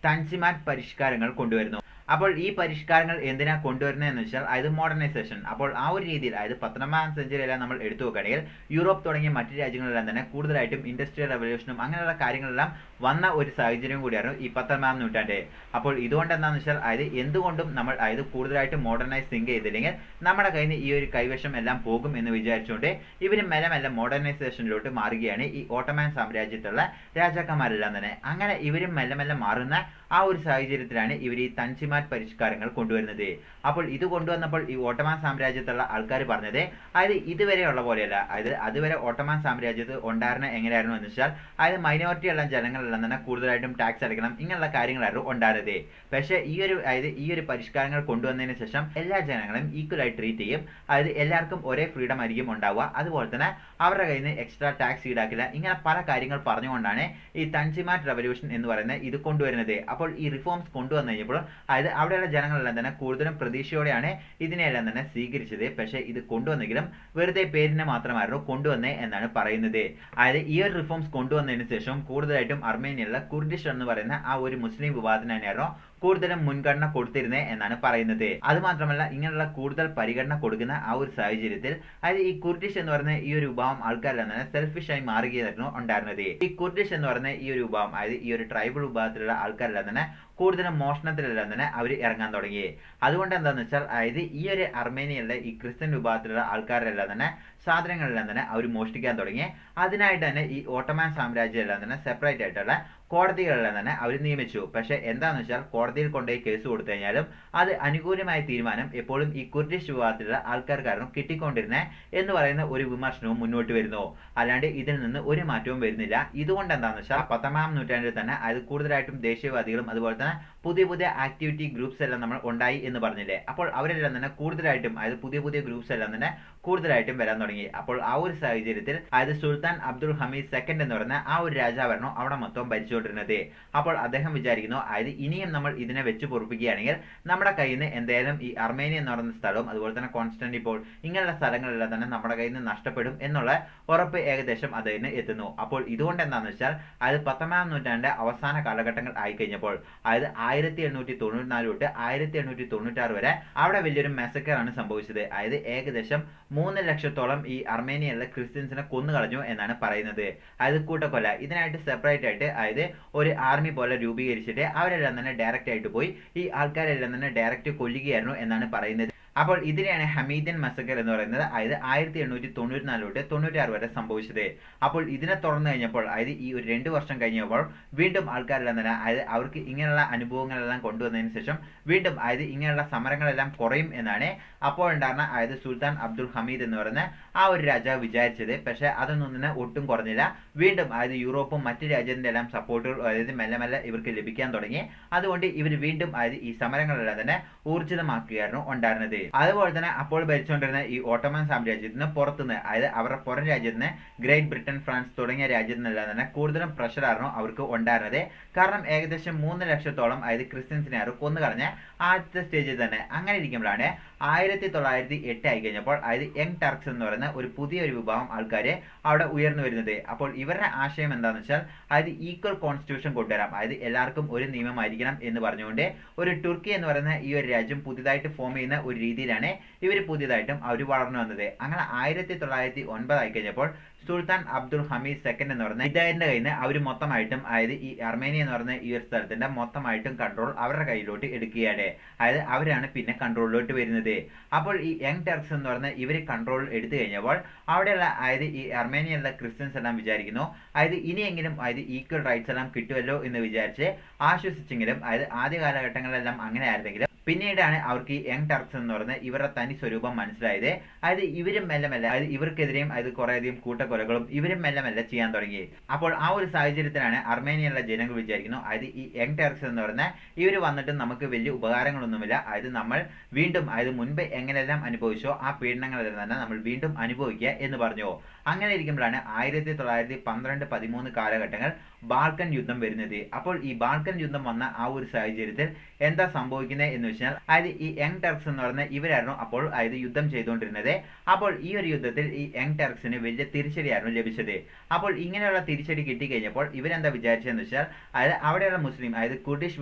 A: തൻസിമാറ്റ് പരിഷ്കാരങ്ങൾ കൊണ്ടുവരുന്നു. അപ്പോൾ ഈ പരിഷ്കാരങ്ങൾ എന്തിനാ കൊണ്ടുവരുന്നത് എന്ന് വെച്ചാൽ അതായത് മോഡേണൈസേഷൻ. അപ്പോൾ ആ ഒരു രീതിയിൽ അതായത് 19ാം സെഞ്ചുറിയെല്ലാം നമ്മൾ എടുത്തു നോക്കുകയാണെങ്കിൽ യൂറോപ്പ് തുടങ്ങിയ മറ്റു രാജ്യങ്ങളെല്ലാം തന്നെ കൂടുതലായിട്ടും ഇൻഡസ്ട്രിയൽ റവല്യൂഷനും അങ്ങനെയുള്ള കാര്യങ്ങളെല്ലാം വന്ന ഒരു സാഹചര്യം കൂടിയായിരുന്നു ഈ 19ാം നൂറ്റാണ്ട്. അപ്പോൾ ഇതുകൊണ്ട് എന്താണെന്ന് വെച്ചാൽ അതായത് എന്തുകൊണ്ടും നമ്മൾ അതായത് കൂടുതലായിട്ടും മോഡേണൈസ് തിങ്ക് ചെയ്തില്ലെങ്കിൽ നമ്മുടെ കയ്യിൽ നിന്ന് ഈ ഒരു കൈവശം എല്ലാം പോകും എന്ന് വിചാരിച്ചുകൊണ്ട് ഇവർ മെല്ലെ മെല്ലെ മോഡേണൈസേഷനിലോട്ട് മാറുകയാണ് ഈ ഓട്ടോമൻ സാമ്രാജ്യത്തിലുള്ള രാജാക്കന്മാരെല്ലാം തന്നെ. അങ്ങനെ ഇവരും മെല്ലെ മെല്ലെ മാറുന്ന ആ ഒരു സാഹചര്യത്തിലാണ് ഇവർ ഈ തൻസിമാറ്റ് പരിഷ്കാരങ്ങൾ കൊണ്ടുവരുന്നത്. അപ്പോൾ ഇത് കൊണ്ടുവന്നപ്പോൾ ഈ ഓട്ടോമൻ സാമ്രാജ്യത്തുള്ള ആൾക്കാർ പറഞ്ഞത് അതായത് ഇതുവരെയുള്ള പോലെയല്ല, അതായത് അതുവരെ ഓട്ടോമൻ സാമ്രാജ്യത്ത് ഉണ്ടായിരുന്ന എങ്ങനെയായിരുന്നു എന്ന് വെച്ചാൽ അതായത് മൈനോറിറ്റി ഉള്ള ജനങ്ങളെല്ലാം തന്നെ കൂടുതലായിട്ടും ടാക്സ് അടയ്ക്കണം, ഇങ്ങനെയുള്ള കാര്യങ്ങളായിരുന്നു ഉണ്ടായിരുന്നത്. പക്ഷേ ഈ ഒരു പരിഷ്കാരങ്ങൾ കൊണ്ടുവന്നതിന് ശേഷം എല്ലാ ജനങ്ങളും ഈക്വലായി ട്രീറ്റ് ചെയ്യും. അതായത് എല്ലാവർക്കും ഒരേ ഫ്രീഡം ആയിരിക്കും ഉണ്ടാവുക. അതുപോലെ തന്നെ അവരുടെ കയ്യിൽ നിന്ന് എക്സ്ട്രാ ടാക്സ് ഈടാക്കില്ല. ഇങ്ങനെ പല കാര്യങ്ങൾ പറഞ്ഞുകൊണ്ടാണ് ഈ തൻസിമാറ്റ് റവല്യൂഷൻ എന്ന് പറയുന്നത് ഇത് കൊണ്ടുവരുന്നത്. അപ്പോൾ ഈ റിഫോംസ് കൊണ്ടുവന്നു കഴിഞ്ഞപ്പോൾ അതായത് അവിടെയുള്ള ജനങ്ങളെല്ലാം തന്നെ കൂടുതലും പ്രതീക്ഷയോടെയാണ് ഇതിനെല്ലാം തന്നെ സ്വീകരിച്ചത്. പക്ഷേ ഇത് കൊണ്ടുവന്നെങ്കിലും വെറുതെ പേരിനെ മാത്രമായിരുന്നു കൊണ്ടുവന്നേ എന്നാണ് പറയുന്നത്. അതായത് ഈ ഒരു റിഫോംസ് കൊണ്ടുവന്നതിന് ശേഷം കൂടുതലായിട്ടും അർമേനിയയിലുള്ള കുർഡിഷ് എന്ന് പറയുന്ന ആ ഒരു മുസ്ലിം വിഭാഗത്തിന് തന്നെയായിരുന്നു കൂടുതലും മുൻഗണന കൊടുത്തിരുന്നത് എന്നാണ് പറയുന്നത്. അതുമാത്രമല്ല ഇങ്ങനെയുള്ള കൂടുതൽ പരിഗണന കൊടുക്കുന്ന ആ ഒരു സാഹചര്യത്തിൽ അതായത് ഈ കുർഡിഷ് എന്ന് പറയുന്ന ഈ ഒരു വിഭാഗം ആൾക്കാരെല്ലാം തന്നെ സെൽഫിഷ് ആയി മാറുകയായിരുന്നു ഉണ്ടായിരുന്നത്. ഈ കുർഡിഷ് എന്ന് പറയുന്ന ഈ ഒരു വിഭാഗം അതായത് ഈ ഒരു ട്രൈബൽ വിഭാഗത്തിലുള്ള ആൾക്കാരെല്ലാം തന്നെ കൂടുതലും മോഷണത്തിലെല്ലാം തന്നെ അവർ ഇറങ്ങാൻ തുടങ്ങി. അതുകൊണ്ട് എന്താണെന്ന് വെച്ചാൽ അതായത് ഈ ഒരു അർമേനിയയിലെ ഈ ക്രിസ്ത്യൻ വിഭാഗത്തിലുള്ള ആൾക്കാരെല്ലാം തന്നെ സാധനങ്ങളെല്ലാം തന്നെ അവർ മോഷ്ടിക്കാൻ തുടങ്ങി. അതിനായിട്ട് തന്നെ ഈ ഓട്ടോമാൻ സാമ്രാജ്യം എല്ലാം തന്നെ സെപ്പറേറ്റ് ആയിട്ടുള്ള കോടതികളെല്ലാം തന്നെ അവർ നിയമിച്ചു. പക്ഷെ എന്താണെന്ന് വെച്ചാൽ കോടതിയിൽ കൊണ്ടുപോയി കേസ് കൊടുത്തു കഴിഞ്ഞാലും അത് അനുകൂലമായ തീരുമാനം എപ്പോഴും ഈ കുർദിഷ് വിഭാഗത്തിലുള്ള ആൾക്കാർക്കാരും കിട്ടിക്കൊണ്ടിരുന്നത് എന്ന് പറയുന്ന ഒരു വിമർശനവും മുന്നോട്ട് വരുന്നു. അല്ലാണ്ട് ഇതിൽ നിന്ന് ഒരു മാറ്റവും വരുന്നില്ല. ഇതുകൊണ്ട് എന്താണെന്ന് വെച്ചാൽ 19ാം നൂറ്റാണ്ടിൽ തന്നെ അത് കൂടുതലായിട്ടും ദേശീയവാദികളും അതുപോലെ തന്നെ പുതിയ പുതിയ ആക്ടിവിറ്റി ഗ്രൂപ്പ്സ് എല്ലാം നമ്മൾ ഉണ്ടായി എന്ന് പറഞ്ഞില്ലേ. അപ്പോൾ അവരെല്ലാം തന്നെ കൂടുതലായിട്ടും അതായത് പുതിയ പുതിയ ഗ്രൂപ്പ്സ് എല്ലാം തന്നെ കൂടുതലായിട്ടും വരാൻ തുടങ്ങി. അപ്പോൾ ആ ഒരു സാഹചര്യത്തിൽ അതായത് സുൽത്താൻ അബ്ദുൽ ഹമീദ് സെക്കൻഡ് എന്ന് പറയുന്ന ആ ഒരു രാജാവായിരുന്നു അവിടെ മൊത്തം ഭരിച്ചുകൊണ്ടിരുന്നത്. അപ്പോൾ അദ്ദേഹം വിചാരിക്കുന്നു അതായത് ഇനിയും നമ്മൾ ഇതിനെ വെച്ച് പൊറുപ്പിക്കുകയാണെങ്കിൽ നമ്മുടെ കയ്യിൽ നിന്ന് എന്തായാലും ഈ അർമേനിയ എന്ന് പറയുന്ന സ്ഥലവും അതുപോലെ തന്നെ കോൺസ്റ്റന്റിപ്പോൾ ഇങ്ങനെയുള്ള സ്ഥലങ്ങളെല്ലാം തന്നെ നമ്മുടെ കയ്യിൽ നിന്ന് നഷ്ടപ്പെടും എന്നുള്ള ഉറപ്പ് ഏകദേശം അദ്ദേഹത്തിന് എത്തുന്നു. അപ്പോൾ ഇതുകൊണ്ട് എന്താണെന്ന് വെച്ചാൽ അതായത് 19ാം നൂറ്റാണ്ടിന്റെ അവസാന കാലഘട്ടങ്ങൾ ആയിക്കഴിഞ്ഞപ്പോൾ അതായത് 1894 തൊട്ട് 1896 വരെ അവിടെ വലിയൊരു മെസക്കർ ആണ് സംഭവിച്ചത്. അതായത് ഏകദേശം 3 ലക്ഷത്തോളം ഈ അർമേനിയയിലെ ക്രിസ്ത്യൻസിനെ കൊന്നുകളഞ്ഞു എന്നാണ് പറയുന്നത്. അതായത് കൂട്ടക്കൊല. ഇതിനായിട്ട് സെപ്പറേറ്റ് ആയിട്ട് അതായത് ഒരു ആർമി പോലെ രൂപീകരിച്ചിട്ട് അവരെല്ലാം തന്നെ ഡയറക്റ്റ് ആയിട്ട് പോയി ഈ ആൾക്കാരെല്ലാം തന്നെ ഡയറക്റ്റ് കൊല്ലുകയായിരുന്നു എന്നാണ് പറയുന്നത്. അപ്പോൾ ഇതിനെയാണ് ഹമീദിയൻ മസക്കർ എന്ന് പറയുന്നത്. അതായത് 1894 തൊട്ട് 96 വരെ സംഭവിച്ചത്. അപ്പോൾ ഇതിനെ തുറന്നു കഴിഞ്ഞപ്പോൾ അതായത് ഈ ഒരു 2 വർഷം കഴിഞ്ഞപ്പോൾ വീണ്ടും ആൾക്കാരെല്ലാം തന്നെ അതായത് അവർക്ക് ഇങ്ങനെയുള്ള അനുഭവങ്ങളെല്ലാം കൊണ്ടുവന്നതിന് ശേഷം വീണ്ടും അതായത് ഇങ്ങനെയുള്ള സമരങ്ങളെല്ലാം കുറയും എന്നാണ് അപ്പോൾ ഉണ്ടായിരുന്ന അതായത് സുൽത്താൻ അബ്ദുൽ ഹമീദ് എന്ന് പറയുന്ന ആ ഒരു രാജാവ് വിചാരിച്ചത്. പക്ഷെ അതൊന്നും തന്നെ ഒട്ടും കുറഞ്ഞില്ല. വീണ്ടും അതായത് യൂറോപ്പും മറ്റു രാജ്യത്തിന്റെ എല്ലാം സപ്പോർട്ടുകൾ അതായത് മെല്ലെ മെല്ലെ ഇവർക്ക് ലഭിക്കാൻ തുടങ്ങി. അതുകൊണ്ട് ഇവർ വീണ്ടും അതായത് ഈ സമരങ്ങളെല്ലാം തന്നെ ഊർജിതമാക്കുകയായിരുന്നു ഉണ്ടായിരുന്നത്. അതുപോലെ തന്നെ അപ്പോൾ ഭരിച്ചുകൊണ്ടിരുന്ന ഈ ഓട്ടോമൻ സാമ്രാജ്യത്തിന് പുറത്തുനിന്ന് അതായത് അവരുടെ പുറം രാജ്യത്തിന് ഗ്രേറ്റ് ബ്രിട്ടൻ, ഫ്രാൻസ് തുടങ്ങിയ രാജ്യത്തിനെല്ലാം തന്നെ കൂടുതലും പ്രഷറായിരുന്നു അവർക്ക് ഉണ്ടായിരുന്നത്. കാരണം ഏകദേശം 3 ലക്ഷത്തോളം അതായത് ക്രിസ്ത്യൻസിനെ അവർ കൊന്നുകളഞ്ഞ ആദ്യത്തെ സ്റ്റേജിൽ തന്നെ. അങ്ങനെ ഇരിക്കുമ്പോഴാണ് 1908 ആയി കഴിഞ്ഞപ്പോൾ അതായത് യങ് ടർക്സ് എന്ന് പറയുന്ന ഒരു പുതിയൊരു വിഭാഗം ആൾക്കാരെ അവിടെ ഉയർന്നു വരുന്നത്. അപ്പോൾ ഇവരുടെ ആശയം എന്താണെന്ന് വെച്ചാൽ അതായത് ഈക്വൽ കോൺസ്റ്റിറ്റ്യൂഷൻ കൊണ്ടുവരാം, അതായത് എല്ലാവർക്കും ഒരു നിയമമായിരിക്കണം എന്ന് പറഞ്ഞുകൊണ്ട് ഒരു തുർക്കി എന്ന് പറയുന്ന ഈ ഒരു രാജ്യം പുതിയതായിട്ട് ഫോം ചെയ്യുന്ന ഒരു രീതിയിലാണ് ഇവർ പുതിയതായിട്ടും അവർ വളർന്നു വന്നത്. അങ്ങനെ 1909 ആയി കഴിഞ്ഞപ്പോൾ സുൽത്താൻ അബ്ദുൽ ഹമീദ് സെക്കൻഡ് എന്ന് പറയുന്ന ഇദ്ദേഹത്തിന്റെ കയ്യിൽ നിന്ന് അവർ മൊത്തമായിട്ടും അതായത് ഈ അർമേനിയ എന്ന് പറയുന്ന ഈ ഒരു സ്ഥലത്തിന്റെ മൊത്തമായിട്ടും കൺട്രോൾ അവരുടെ കയ്യിലോട്ട് എടുക്കുകയാണ്. അതായത് അവരാണ് പിന്നെ കൺട്രോളിലോട്ട് വരുന്നത്. അപ്പോൾ ഈ യങ് ടർക്സ് എന്ന് പറയുന്ന ഇവർ കൺട്രോൾ എടുത്തു കഴിഞ്ഞപ്പോൾ അവിടെയുള്ള അതായത് ഈ അർമേനിയയിലുള്ള ക്രിസ്ത്യൻസ് എല്ലാം വിചാരിക്കുന്നു അതായത് ഇനിയെങ്കിലും അതായത് ഈക്വൽ റൈറ്റ്സ് എല്ലാം കിട്ടുമല്ലോ എന്ന് വിചാരിച്ച് ആശ്വസിച്ചെങ്കിലും അതായത് ആദ്യ കാലഘട്ടങ്ങളിലെല്ലാം അങ്ങനെ ആയിരുന്നെങ്കിലും പിന്നീടാണ് അവർക്ക് ഈ യങ് ടർക്സ് എന്ന് പറയുന്ന ഇവരുടെ തനി സ്വരൂപം മനസ്സിലായത്. അതായത് ഇവരും മെല്ലെ മെല്ലെ അതായത് ഇവർക്കെതിരെയും അതായത് കുറേയധികം കൂട്ടക്കൊലകളും ഇവരും മെല്ലെ മെല്ലെ ചെയ്യാൻ തുടങ്ങി. അപ്പോൾ ആ ഒരു സാഹചര്യത്തിലാണ് അർമേനിയയിലുള്ള ജനങ്ങൾ വിചാരിക്കുന്നു അതായത് ഈ യങ് ടർക്സ് എന്ന് പറയുന്ന ഇവർ വന്നിട്ട് നമുക്ക് വലിയ ഉപകാരങ്ങളൊന്നുമില്ല, അതായത് നമ്മൾ വീണ്ടും അതായത് മുൻപ് എങ്ങനെയെല്ലാം അനുഭവിച്ചോ ആ പീഡനങ്ങളെല്ലാം തന്നെ നമ്മൾ വീണ്ടും അനുഭവിക്കുക എന്ന് പറഞ്ഞു. അങ്ങനെ ഇരിക്കുമ്പോഴാണ് 1912-13 കാലഘട്ടങ്ങൾ ബാൾക്കൻ യുദ്ധം വരുന്നത്. അപ്പോൾ ഈ ബാൾക്കൻ യുദ്ധം വന്ന ആ ഒരു സാഹചര്യത്തിൽ എന്താ സംഭവിക്കുന്നത് എന്ന് വെച്ചാൽ അതായത് ഈ യങ് ടർക്സ് എന്ന് പറയുന്ന ഇവരായിരുന്നു അപ്പോൾ അതായത് യുദ്ധം ചെയ്തുകൊണ്ടിരുന്നത്. അപ്പോൾ ഈ ഒരു യുദ്ധത്തിൽ ഈ യങ് ടർക്സിന് വലിയ തിരിച്ചടിയായിരുന്നു ലഭിച്ചത്. അപ്പോൾ ഇങ്ങനെയുള്ള തിരിച്ചടി കിട്ടിക്കഴിഞ്ഞപ്പോൾ ഇവരെന്താ വിചാരിച്ചതെന്ന് വെച്ചാൽ അതായത് അവിടെയുള്ള മുസ്ലിം അതായത് കുർഡിഷ്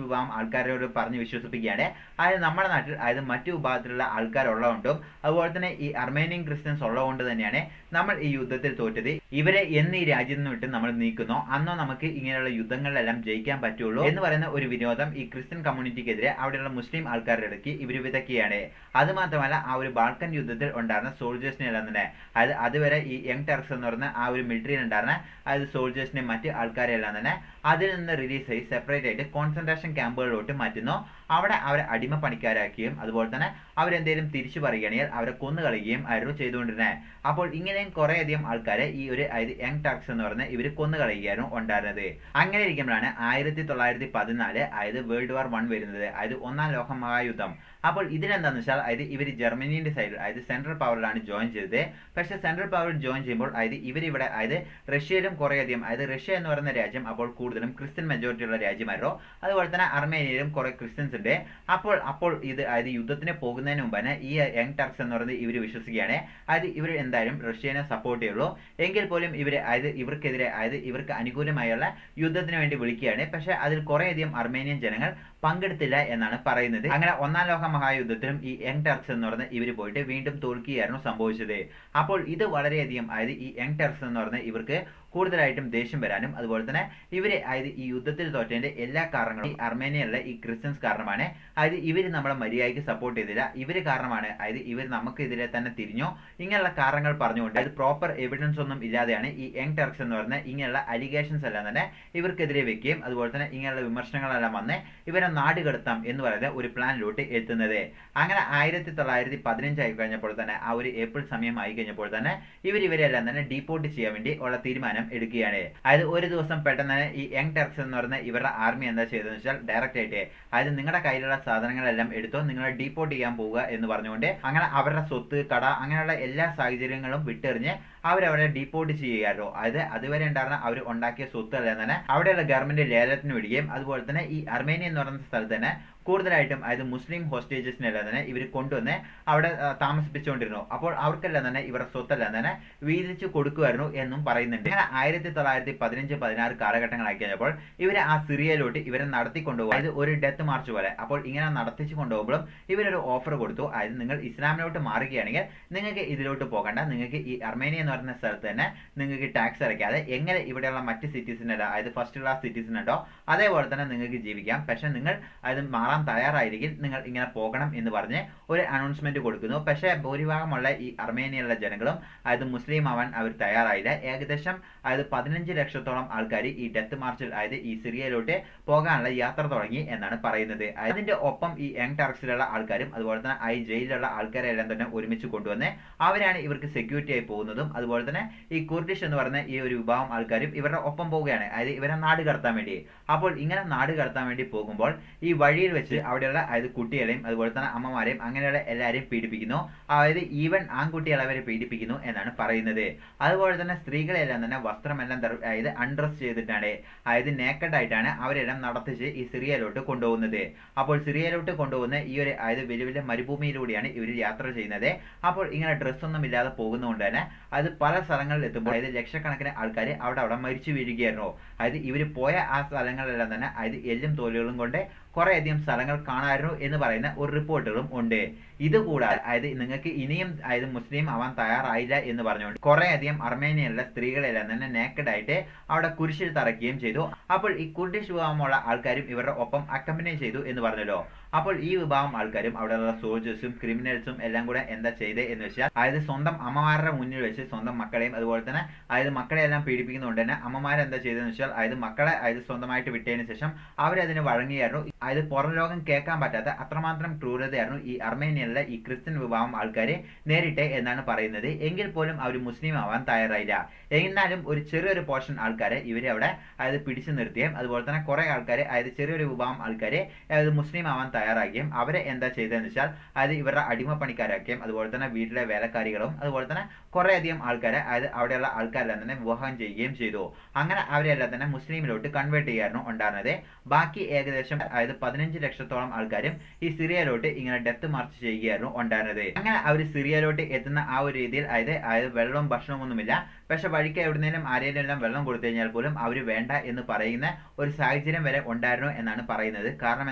A: വിഭാഗം ആൾക്കാരോട് പറഞ്ഞ് വിശ്വസിപ്പിക്കുകയാണ് അതായത് നമ്മുടെ നാട്ടിൽ അതായത് മറ്റു വിഭാഗത്തിലുള്ള ആൾക്കാരുള്ളതുകൊണ്ടും അതുപോലെ തന്നെ ഈ അർമേനിയൻ ക്രിസ്ത്യൻസ് ഉള്ളതുകൊണ്ട് തന്നെയാണ് നമ്മൾ ഈ യുദ്ധത്തിൽ തോറ്റത്. ഇവരെ എന്ന് ഈ രാജ്യത്ത് നിന്ന് വിട്ട് നമ്മൾ നീക്കുന്നോ അന്നോ നമുക്ക് ഇങ്ങനെയുള്ള യുദ്ധങ്ങളിലെല്ലാം ജയിക്കാൻ പറ്റുള്ളൂ എന്ന് പറയുന്ന ഒരു വിനോദം ഈ ക്രിസ്ത്യൻ കമ്മ്യൂണിറ്റിക്കെതിരെ അവിടെയുള്ള മുസ്ലിം ആൾക്കാരുടെ ഇടയ്ക്ക് ഇവർ വിതയ്ക്കുകയാണ്. അത് മാത്രമല്ല ആ ഒരു ബാൾക്കൻ യുദ്ധത്തിൽ ഉണ്ടായിരുന്ന സോൾജേഴ്സിനെ എല്ലാം തന്നെ അതായത് അതുവരെ ഈ യങ് ടർക്സ് എന്ന് പറയുന്ന ആ ഒരു മിലിറ്ററിയിൽ ഉണ്ടായിരുന്ന അതായത് സോൾജേഴ്സിനെ മറ്റ് ആൾക്കാരെല്ലാം തന്നെ അതിൽ നിന്ന് റിലീസ് ആയി സെപ്പറേറ്റ് ആയിട്ട് കോൺസെൻട്രേഷൻ ക്യാമ്പുകളിലോട്ട് മാറ്റുന്നു. അവിടെ അവരെ അടിമ പണിക്കാരാക്കുകയും അതുപോലെ തന്നെ അവരെന്തെങ്കിലും തിരിച്ചു പറയുകയാണെങ്കിൽ അവരെ കൊന്നുകളയുകയും ആയിരുന്നു ചെയ്തുകൊണ്ടിരുന്നത്. അപ്പോൾ ഇങ്ങനെയും കുറേയധികം ആൾക്കാരെ ഈ ഒരു അതായത് യങ് ടർക്സ് എന്ന് പറയുന്ന ഇവർ കൊന്നുകളയുകയായിരുന്നു ഉണ്ടായിരുന്നത്. അങ്ങനെ ഇരിക്കുമ്പോഴാണ് 1914 അതായത് വേൾഡ് വാർ 1 വരുന്നത്, അതായത് 1ാം ലോക മഹായുദ്ധം. അപ്പോൾ ഇതിലെന്താണെന്ന് വെച്ചാൽ അതായത് ഇവർ ജർമ്മനിയുടെ സൈഡിൽ അതായത് സെൻട്രൽ പവറിലാണ് ജോയിൻ ചെയ്തത്. പക്ഷേ സെൻട്രൽ പവറിൽ ജോയിൻ ചെയ്യുമ്പോൾ അതായത് ഇവരിവിടെ അതായത് റഷ്യയിലും കുറേയധികം അതായത് റഷ്യ എന്ന് പറയുന്ന രാജ്യം അപ്പോൾ കൂടുതലും ക്രിസ്ത്യൻ മെജോറിറ്റി ഉള്ള രാജ്യമായിരുന്നു. അതുപോലെ തന്നെ അർമേനിയയിലും കുറേ ക്രിസ്ത്യൻസ് ഉണ്ട്. അപ്പോൾ ഇത് അതായത് യുദ്ധത്തിന് പോകുന്നതിന് മുമ്പ് തന്നെ ഈ യങ് ടർക്സ് എന്ന് പറയുന്നത് ഇവർ വിശ്വസിക്കുകയാണ് അതായത് ഇവർ എന്തായാലും റഷ്യനെ സപ്പോർട്ട് ചെയ്യുള്ളൂ. എങ്കിൽ പോലും ഇവർ അതായത് ഇവർക്കെതിരെ അതായത് ഇവർക്ക് അനുകൂലമായുള്ള യുദ്ധത്തിന് വേണ്ടി വിളിക്കുകയാണ്. പക്ഷേ അതിൽ കുറേയധികം അർമേനിയൻ ജനങ്ങൾ പങ്കെടുത്തില്ല എന്നാണ് പറയുന്നത്. അങ്ങനെ 1ാം ലോക മഹായുദ്ധത്തിലും ഈ യങ് ടർക്സ് എന്ന് പറയുന്ന ഇവർ പോയിട്ട് വീണ്ടും തോൽക്കുകയായിരുന്നു സംഭവിച്ചത്. അപ്പോൾ ഇത് വളരെയധികം അതായത് ഈ യങ് ടർക്സ് എന്ന് പറയുന്ന ഇവർക്ക് കൂടുതലായിട്ടും ദേഷ്യം വരാനും അതുപോലെ തന്നെ ഇവര് അതായത് ഈ യുദ്ധത്തിൽ തോറ്റതിന്റെ എല്ലാ കാരണങ്ങളും ഈ അർമേനിയയിലെ ഈ ക്രിസ്ത്യൻസ് കാരണമാണ്. അതായത് ഇവര് നമ്മളെ മര്യാദയ്ക്ക് സപ്പോർട്ട് ചെയ്തില്ല, ഇവര് കാരണമാണ്, അതായത് ഇവർ നമുക്കെതിരെ തന്നെ തിരിഞ്ഞോ, ഇങ്ങനെയുള്ള കാരണങ്ങൾ പറഞ്ഞുകൊണ്ട് അതായത് പ്രോപ്പർ എവിഡൻസ് ഒന്നും ഇല്ലാതെയാണ് ഈ യങ് ടർക്സ് എന്ന് പറഞ്ഞ ഇങ്ങനെയുള്ള അലിഗേഷൻസ് എല്ലാം തന്നെ ഇവർക്കെതിരെ വെക്കുകയും അതുപോലെ തന്നെ ഇങ്ങനെയുള്ള വിമർശനങ്ങളെല്ലാം വന്ന് ഇവരെ നാട് കടത്താം എന്ന് പറയുന്ന ഒരു പ്ലാനിലോട്ട് എത്തുന്നത്. അങ്ങനെ 1915 ആയി കഴിഞ്ഞപ്പോൾ തന്നെ ആ ഒരു ഏപ്രിൽ സമയമായി കഴിഞ്ഞപ്പോൾ തന്നെ ഇവരെല്ലാം തന്നെ ഡീപ്പോർട്ട് ചെയ്യാൻ വേണ്ടി ഉള്ള തീരുമാനം എടുക്കുകയാണ്. അതായത് ഒരു ദിവസം പെട്ടെന്ന് ഈ യങ് ടർക്സ് എന്ന് പറയുന്ന ഇവരുടെ ആർമി എന്താ ചെയ്തതെന്ന് വെച്ചാൽ ഡയറക്റ്റ് ആയിട്ട് അതായത് നിങ്ങളുടെ കയ്യിലുള്ള സാധനങ്ങളെല്ലാം എടുത്തോ, നിങ്ങളെ ഡീപ്പോർട്ട് ചെയ്യാൻ പോവുക എന്ന് പറഞ്ഞുകൊണ്ട് അങ്ങനെ അവരുടെ സ്വത്ത്, കട, അങ്ങനെയുള്ള എല്ലാ സാഹചര്യങ്ങളും വിട്ടെറിഞ്ഞ് അവരവരെ ഡീപ്പോർട്ട് ചെയ്യുകയായിരുന്നു. അതായത് അതുവരെ ഉണ്ടായിരുന്ന അവർ ഉണ്ടാക്കിയ സ്വത്ത് എല്ലാം തന്നെ അവിടെയുള്ള ഗവൺമെന്റ് ലേലത്തിന് വിടുകയും അതുപോലെ തന്നെ ഈ അർമേനിയ എന്ന് പറയുന്ന സ്ഥലത്ത് തന്നെ കൂടുതലായിട്ടും അതായത് മുസ്ലിം ഹോസ്റ്റേജസിനെല്ലാം തന്നെ ഇവർ കൊണ്ടുവന്ന് അവിടെ താമസിപ്പിച്ചുകൊണ്ടിരുന്നു. അപ്പോൾ അവർക്കെല്ലാം തന്നെ ഇവരുടെ സ്വത്തെല്ലാം തന്നെ വീതിച്ചു കൊടുക്കുമായിരുന്നു എന്നും പറയുന്നുണ്ട്. അങ്ങനെ 1915-16 കാലഘട്ടങ്ങളായി കഴിഞ്ഞപ്പോൾ ഇവരെ ആ സിറിയയിലോട്ട് ഇവരെ നടത്തിക്കൊണ്ടുപോകും, അതായത് ഒരു ഡെത്ത് മാർച്ച് പോലെ. അപ്പോൾ ഇങ്ങനെ നടത്തിച്ചു കൊണ്ടുപോകുമ്പോഴും ഇവരൊരു ഓഫർ കൊടുത്തു, അതായത് നിങ്ങൾ ഇസ്ലാമിലോട്ട് മാറുകയാണെങ്കിൽ നിങ്ങൾക്ക് ഇതിലോട്ട് പോകണ്ട, നിങ്ങൾക്ക് ഈ അർമേനിയ എന്ന് പറയുന്ന സ്ഥലത്ത് തന്നെ നിങ്ങൾക്ക് ടാക്സ് അടയ്ക്കാതെ എങ്ങനെ ഇവിടെയുള്ള മറ്റ് സിറ്റീസിനല്ല, അതായത് ഫസ്റ്റ് ക്ലാസ് സിറ്റീസിനുണ്ടോ അതേപോലെ തന്നെ നിങ്ങൾക്ക് ജീവിക്കാം, പക്ഷെ നിങ്ങൾ അത് മാറാൻ തയ്യാറായിരിക്കും, നിങ്ങൾ ഇങ്ങനെ പോകണം എന്ന് പറഞ്ഞ് ഒരു അനൗൺസ്മെന്റ് കൊടുക്കുന്നു. പക്ഷേ ഭൂരിഭാഗമുള്ള ഈ അർമേനിയയിലുള്ള ജനങ്ങളും അതായത് മുസ്ലിം ആവാൻ അവർ തയ്യാറായില്ല. ഏകദേശം അതായത് 15 ലക്ഷത്തോളം ആൾക്കാർ ഈ ഡെത്ത് മാർച്ചിൽ അതായത് ഈ സിറിയയിലോട്ട് പോകാനുള്ള യാത്ര തുടങ്ങി എന്നാണ് പറയുന്നത്. അതിന്റെ ഒപ്പം ഈ യങ് ടർക്സിലുള്ള ആൾക്കാരും അതുപോലെ തന്നെ ഈ ജയിലിലുള്ള ആൾക്കാരെല്ലാം തന്നെ ഒരുമിച്ച് കൊണ്ടുവന്ന് അവരാണ് ഇവർക്ക് സെക്യൂരിറ്റി ആയി പോകുന്നതും. അതുപോലെ തന്നെ ഈ കുർഡിഷ് എന്ന് പറയുന്ന ഈ ഒരു വിഭാഗം ആൾക്കാരും ഇവരുടെ ഒപ്പം പോവുകയാണ്, അതായത് ഇവരെ നാട് കടത്താൻ വേണ്ടി. അപ്പോൾ ഇങ്ങനെ നാട് കടത്താൻ വേണ്ടി പോകുമ്പോൾ ഈ വഴിയിൽ വെച്ച് അവിടെയുള്ള അതായത് കുട്ടികളെയും അതുപോലെ തന്നെ അമ്മമാരെയും അങ്ങനെയുള്ള എല്ലാവരെയും പീഡിപ്പിക്കുന്നു, അതായത് ഈവൻ ആൺകുട്ടികളെ വരെ പീഡിപ്പിക്കുന്നു എന്നാണ് പറയുന്നത്. അതുപോലെ തന്നെ സ്ത്രീകളെല്ലാം തന്നെ വസ്ത്രമെല്ലാം അതായത് അൺഡ്രസ് ചെയ്തിട്ടാണ്, അതായത് നേക്കഡ് ആയിട്ടാണ് അവരെല്ലാം നടത്തിച്ച് ഈ സിറിയയിലോട്ട് കൊണ്ടുപോകുന്നത്. അപ്പോൾ സിറിയയിലോട്ട് കൊണ്ടുപോകുന്ന ഈ ഒരു അതായത് വലിയ വലിയ മരുഭൂമിയിലൂടെയാണ് ഇവർ യാത്ര ചെയ്യുന്നത്. അപ്പോൾ ഇങ്ങനെ ഡ്രസ്സൊന്നും ഇല്ലാതെ പോകുന്നതുകൊണ്ട് തന്നെ അത് പല സ്ഥലങ്ങളിൽ എത്തുമ്പോൾ അതായത് ലക്ഷക്കണക്കിന് ആൾക്കാർ അവിടെ മരിച്ചു വീഴുകയായിരുന്നു. അതായത് ഇവർ പോയ ആ സ്ഥലങ്ങളിലെല്ലാം തന്നെ അതായത് എല്ലും തോലുകളും കൊണ്ട് കുറേയധികം സ്ഥലങ്ങൾ കാണാമായിരുന്നു എന്ന് പറയുന്ന ഒരു റിപ്പോർട്ടുകളും ഉണ്ട്. ഇതുകൂടാതെ അതായത് നിങ്ങൾക്ക് ഇനിയും അതായത് മുസ്ലിം ആവാൻ തയ്യാറായില്ല എന്ന് പറഞ്ഞുകൊണ്ട് കുറേയധികം അർമേനിയയിലുള്ള സ്ത്രീകളെല്ലാം തന്നെ നേക്കഡ് ആയിട്ട് അവിടെ കുരിശിൽ തറയ്ക്കുകയും ചെയ്തു. അപ്പോൾ ഈ കുർഡിഷ് വിഭാഗമുള്ള ആൾക്കാരും ഇവരുടെ ഒപ്പം അക്കമ്പനി ചെയ്തു എന്ന് പറഞ്ഞല്ലോ. അപ്പോൾ ഈ വിഭാഗം ആൾക്കാരും അവിടെയുള്ള സോൾജേഴ്സും ക്രിമിനൽസും എല്ലാം കൂടെ എന്താ ചെയ്തത് എന്ന് വെച്ചാൽ അതായത് സ്വന്തം അമ്മമാരുടെ മുന്നിൽ വെച്ച് സ്വന്തം മക്കളെയും അതുപോലെ തന്നെ അതായത് മക്കളെ എല്ലാം പീഡിപ്പിക്കുന്നതുകൊണ്ട് തന്നെ അമ്മമാരെന്താ ചെയ്തതെന്ന് വെച്ചാൽ അതായത് മക്കളെ അതായത് സ്വന്തമായിട്ട് വിട്ടതിന് ശേഷം അവരതിന് വഴങ്ങിയായിരുന്നു. അതായത് പുറം ലോകം കേൾക്കാൻ പറ്റാത്ത അത്രമാത്രം ക്രൂരതയായിരുന്നു ഈ അർമേനിയയിലെ ഈ ക്രിസ്ത്യൻ വിഭാഗം ആൾക്കാരെ നേരിട്ടെ എന്നാണ് പറയുന്നത്. എങ്കിൽ പോലും അവർ മുസ്ലിം ആവാൻ തയ്യാറായില്ല. എന്നാലും ഒരു ചെറിയൊരു പോർഷൻ ആൾക്കാരെ ഇവരെ അവിടെ അതായത് പിടിച്ചു നിർത്തുകയും അതുപോലെ തന്നെ കുറെ ആൾക്കാരെ അതായത് ചെറിയൊരു വിഭാഗം ആൾക്കാരെ അതായത് മുസ്ലിം ആവാൻ തയ്യാറാക്കുകയും അവരെ എന്താ ചെയ്തതെന്ന് വെച്ചാൽ അതായത് ഇവരുടെ അടിമപ്പണിക്കാരാക്കുകയും അതുപോലെ തന്നെ വീട്ടിലെ വേലക്കാരികളും അതുപോലെ തന്നെ കുറേയധികം ആൾക്കാരെ അതായത് അവിടെയുള്ള ആൾക്കാരെല്ലാം തന്നെ വിവാഹം ചെയ്യുകയും ചെയ്തു. അങ്ങനെ അവരെല്ലാം തന്നെ മുസ്ലിമിലോട്ട് കൺവേർട്ട് ചെയ്യായിരുന്നു ഉണ്ടായിരുന്നത്. ബാക്കി ഏകദേശം അതായത് 15 ലക്ഷത്തോളം ആൾക്കാരും ഈ സിറിയയിലോട്ട് ഇങ്ങനെ ഡെത്ത് മാർച്ച് ചെയ്യുകയായിരുന്നു ഉണ്ടായിരുന്നത്. അങ്ങനെ അവർ സിറിയയിലോട്ട് എത്തുന്ന ആ ഒരു രീതിയിൽ അതായത് വെള്ളവും ഭക്ഷണവും ഒന്നുമില്ല, പക്ഷെ വഴിക്ക് എവിടുന്നേലും ആരെയെല്ലാം വെള്ളം കൊടുത്തു കഴിഞ്ഞാൽ പോലും അവർ വേണ്ട എന്ന് പറയുന്ന ഒരു സാഹചര്യം വരെ ഉണ്ടായിരുന്നു എന്നാണ് പറയുന്നത്. കാരണം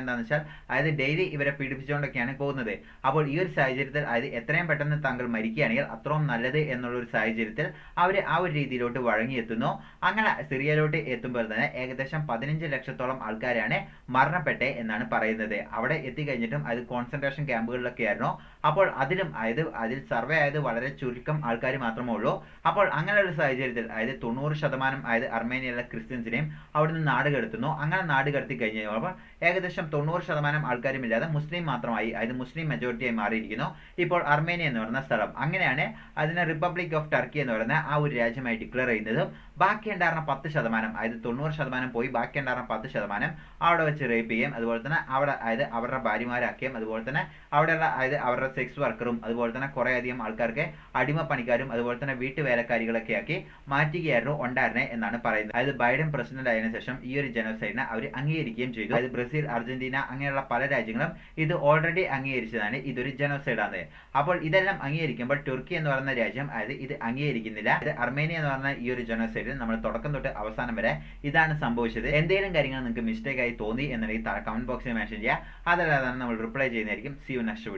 A: എന്താണെന്ന് വെച്ചാൽ അതായത് ഡെയിലി ഇവരെ പീഡിപ്പിച്ചുകൊണ്ടൊക്കെയാണ് പോകുന്നത്. അപ്പോൾ ഈ ഒരു സാഹചര്യത്തിൽ അതായത് എത്രയും പെട്ടെന്ന് താങ്കൾ മരിക്കുകയാണെങ്കിൽ അത്രയും നല്ലത് എന്നുള്ള ഒരു സാഹചര്യത്തിൽ അവർ ആ ഒരു രീതിയിലോട്ട് വഴങ്ങിയെത്തുന്നു. അങ്ങനെ സിറിയയിലോട്ട് എത്തുമ്പോൾ തന്നെ ഏകദേശം 15 ലക്ഷത്തോളം ആൾക്കാരാണ് മരണപ്പെട്ടെ എന്നാണ് പറയുന്നത്. അവിടെ എത്തിക്കഴിഞ്ഞിട്ടും അത് കോൺസെൻട്രേഷൻ ക്യാമ്പുകളിലൊക്കെ ആയിരുന്നു. അപ്പോൾ അതിലും അതായത് അതിൽ സർവേ ആയത് വളരെ ചുരുക്കം ആൾക്കാർ മാത്രമേ ഉള്ളൂ. അപ്പോൾ അങ്ങനെ ഒരു സാഹചര്യത്തിൽ അതായത് 90% അതായത് അർമേനിയയിലെ ക്രിസ്ത്യൻസിനെയും അവിടുന്ന് നാട് കടത്തുന്നു. അങ്ങനെ നാട് കടത്തി കഴിഞ്ഞ് കഴിഞ്ഞപ്പോൾ ഏകദേശം 90% ആൾക്കാരും ഇല്ലാതെ മുസ്ലിം മാത്രമായി അതായത് മുസ്ലിം മെജോറിറ്റിയായി മാറിയിരിക്കുന്നു ഇപ്പോൾ അർമേനിയ എന്ന് പറയുന്ന സ്ഥലം. അങ്ങനെയാണ് അതിനെ റിപ്പബ്ലിക് ഓഫ് ടർക്കി എന്ന് പറയുന്ന ആ ഒരു രാജ്യമായി ഡിക്ലെയർ ചെയ്യുന്നതും. ബാക്കി ഉണ്ടായിരുന്ന 10% അതായത് 90% പോയി ബാക്കി ഉണ്ടായിരുന്ന 10% അവിടെ വെച്ച് റേപ്പ് ചെയ്യുകയും അതുപോലെ തന്നെ അവിടെ അതായത് അവരുടെ ഭാര്യമാരാക്കുകയും അതുപോലെ തന്നെ അവിടെയുള്ള അതായത് അവരുടെ സെക്സ് വർക്കറും അതുപോലെ തന്നെ കുറേയധികം ആൾക്കാർക്ക് അടിമപ്പണിക്കാരും അതുപോലെ തന്നെ വീട്ടുവേലക്കാരികളൊക്കെ ആക്കി മാറ്റുകയായിരുന്നു ഉണ്ടായിരുന്നത് എന്നാണ് പറയുന്നത്. അതായത് ബൈഡൻ പ്രസിഡന്റ് ആയതിനു ശേഷം ഈ ഒരു ജനോസൈഡിനെ അവർ അംഗീകരിക്കുകയും ചെയ്തു. അതായത് ബ്രസീൽ, അർജന്റീന അങ്ങനെയുള്ള പല രാജ്യങ്ങളും ഇത് ഓൾറെഡി അംഗീകരിച്ചതാണ്, ഇതൊരു ജനോസൈഡാണ്. അപ്പോൾ ഇതെല്ലാം അംഗീകരിക്കുമ്പോൾ തുർക്കി എന്ന് പറയുന്ന രാജ്യം അതായത് ഇത് അംഗീകരിക്കുന്നില്ല. ഇത് അർമേനിയ എന്ന് പറഞ്ഞ ഈ ഒരു ജനോസൈഡിൽ നമ്മൾ തുടക്കം തൊട്ട് അവസാനം വരെ ഇതാണ് സംഭവിച്ചത്. എന്തെങ്കിലും കാര്യങ്ങൾ നിങ്ങൾക്ക് മിസ്റ്റേക്ക് ആയി തോന്നി എന്നുണ്ടെങ്കിൽ കമന്റ് ബോക്സിൽ മെൻഷൻ ചെയ്യുക. അതല്ലാതെ നമ്മൾ റിപ്ലൈ ചെയ്യുന്നതായിരിക്കും. See you next video.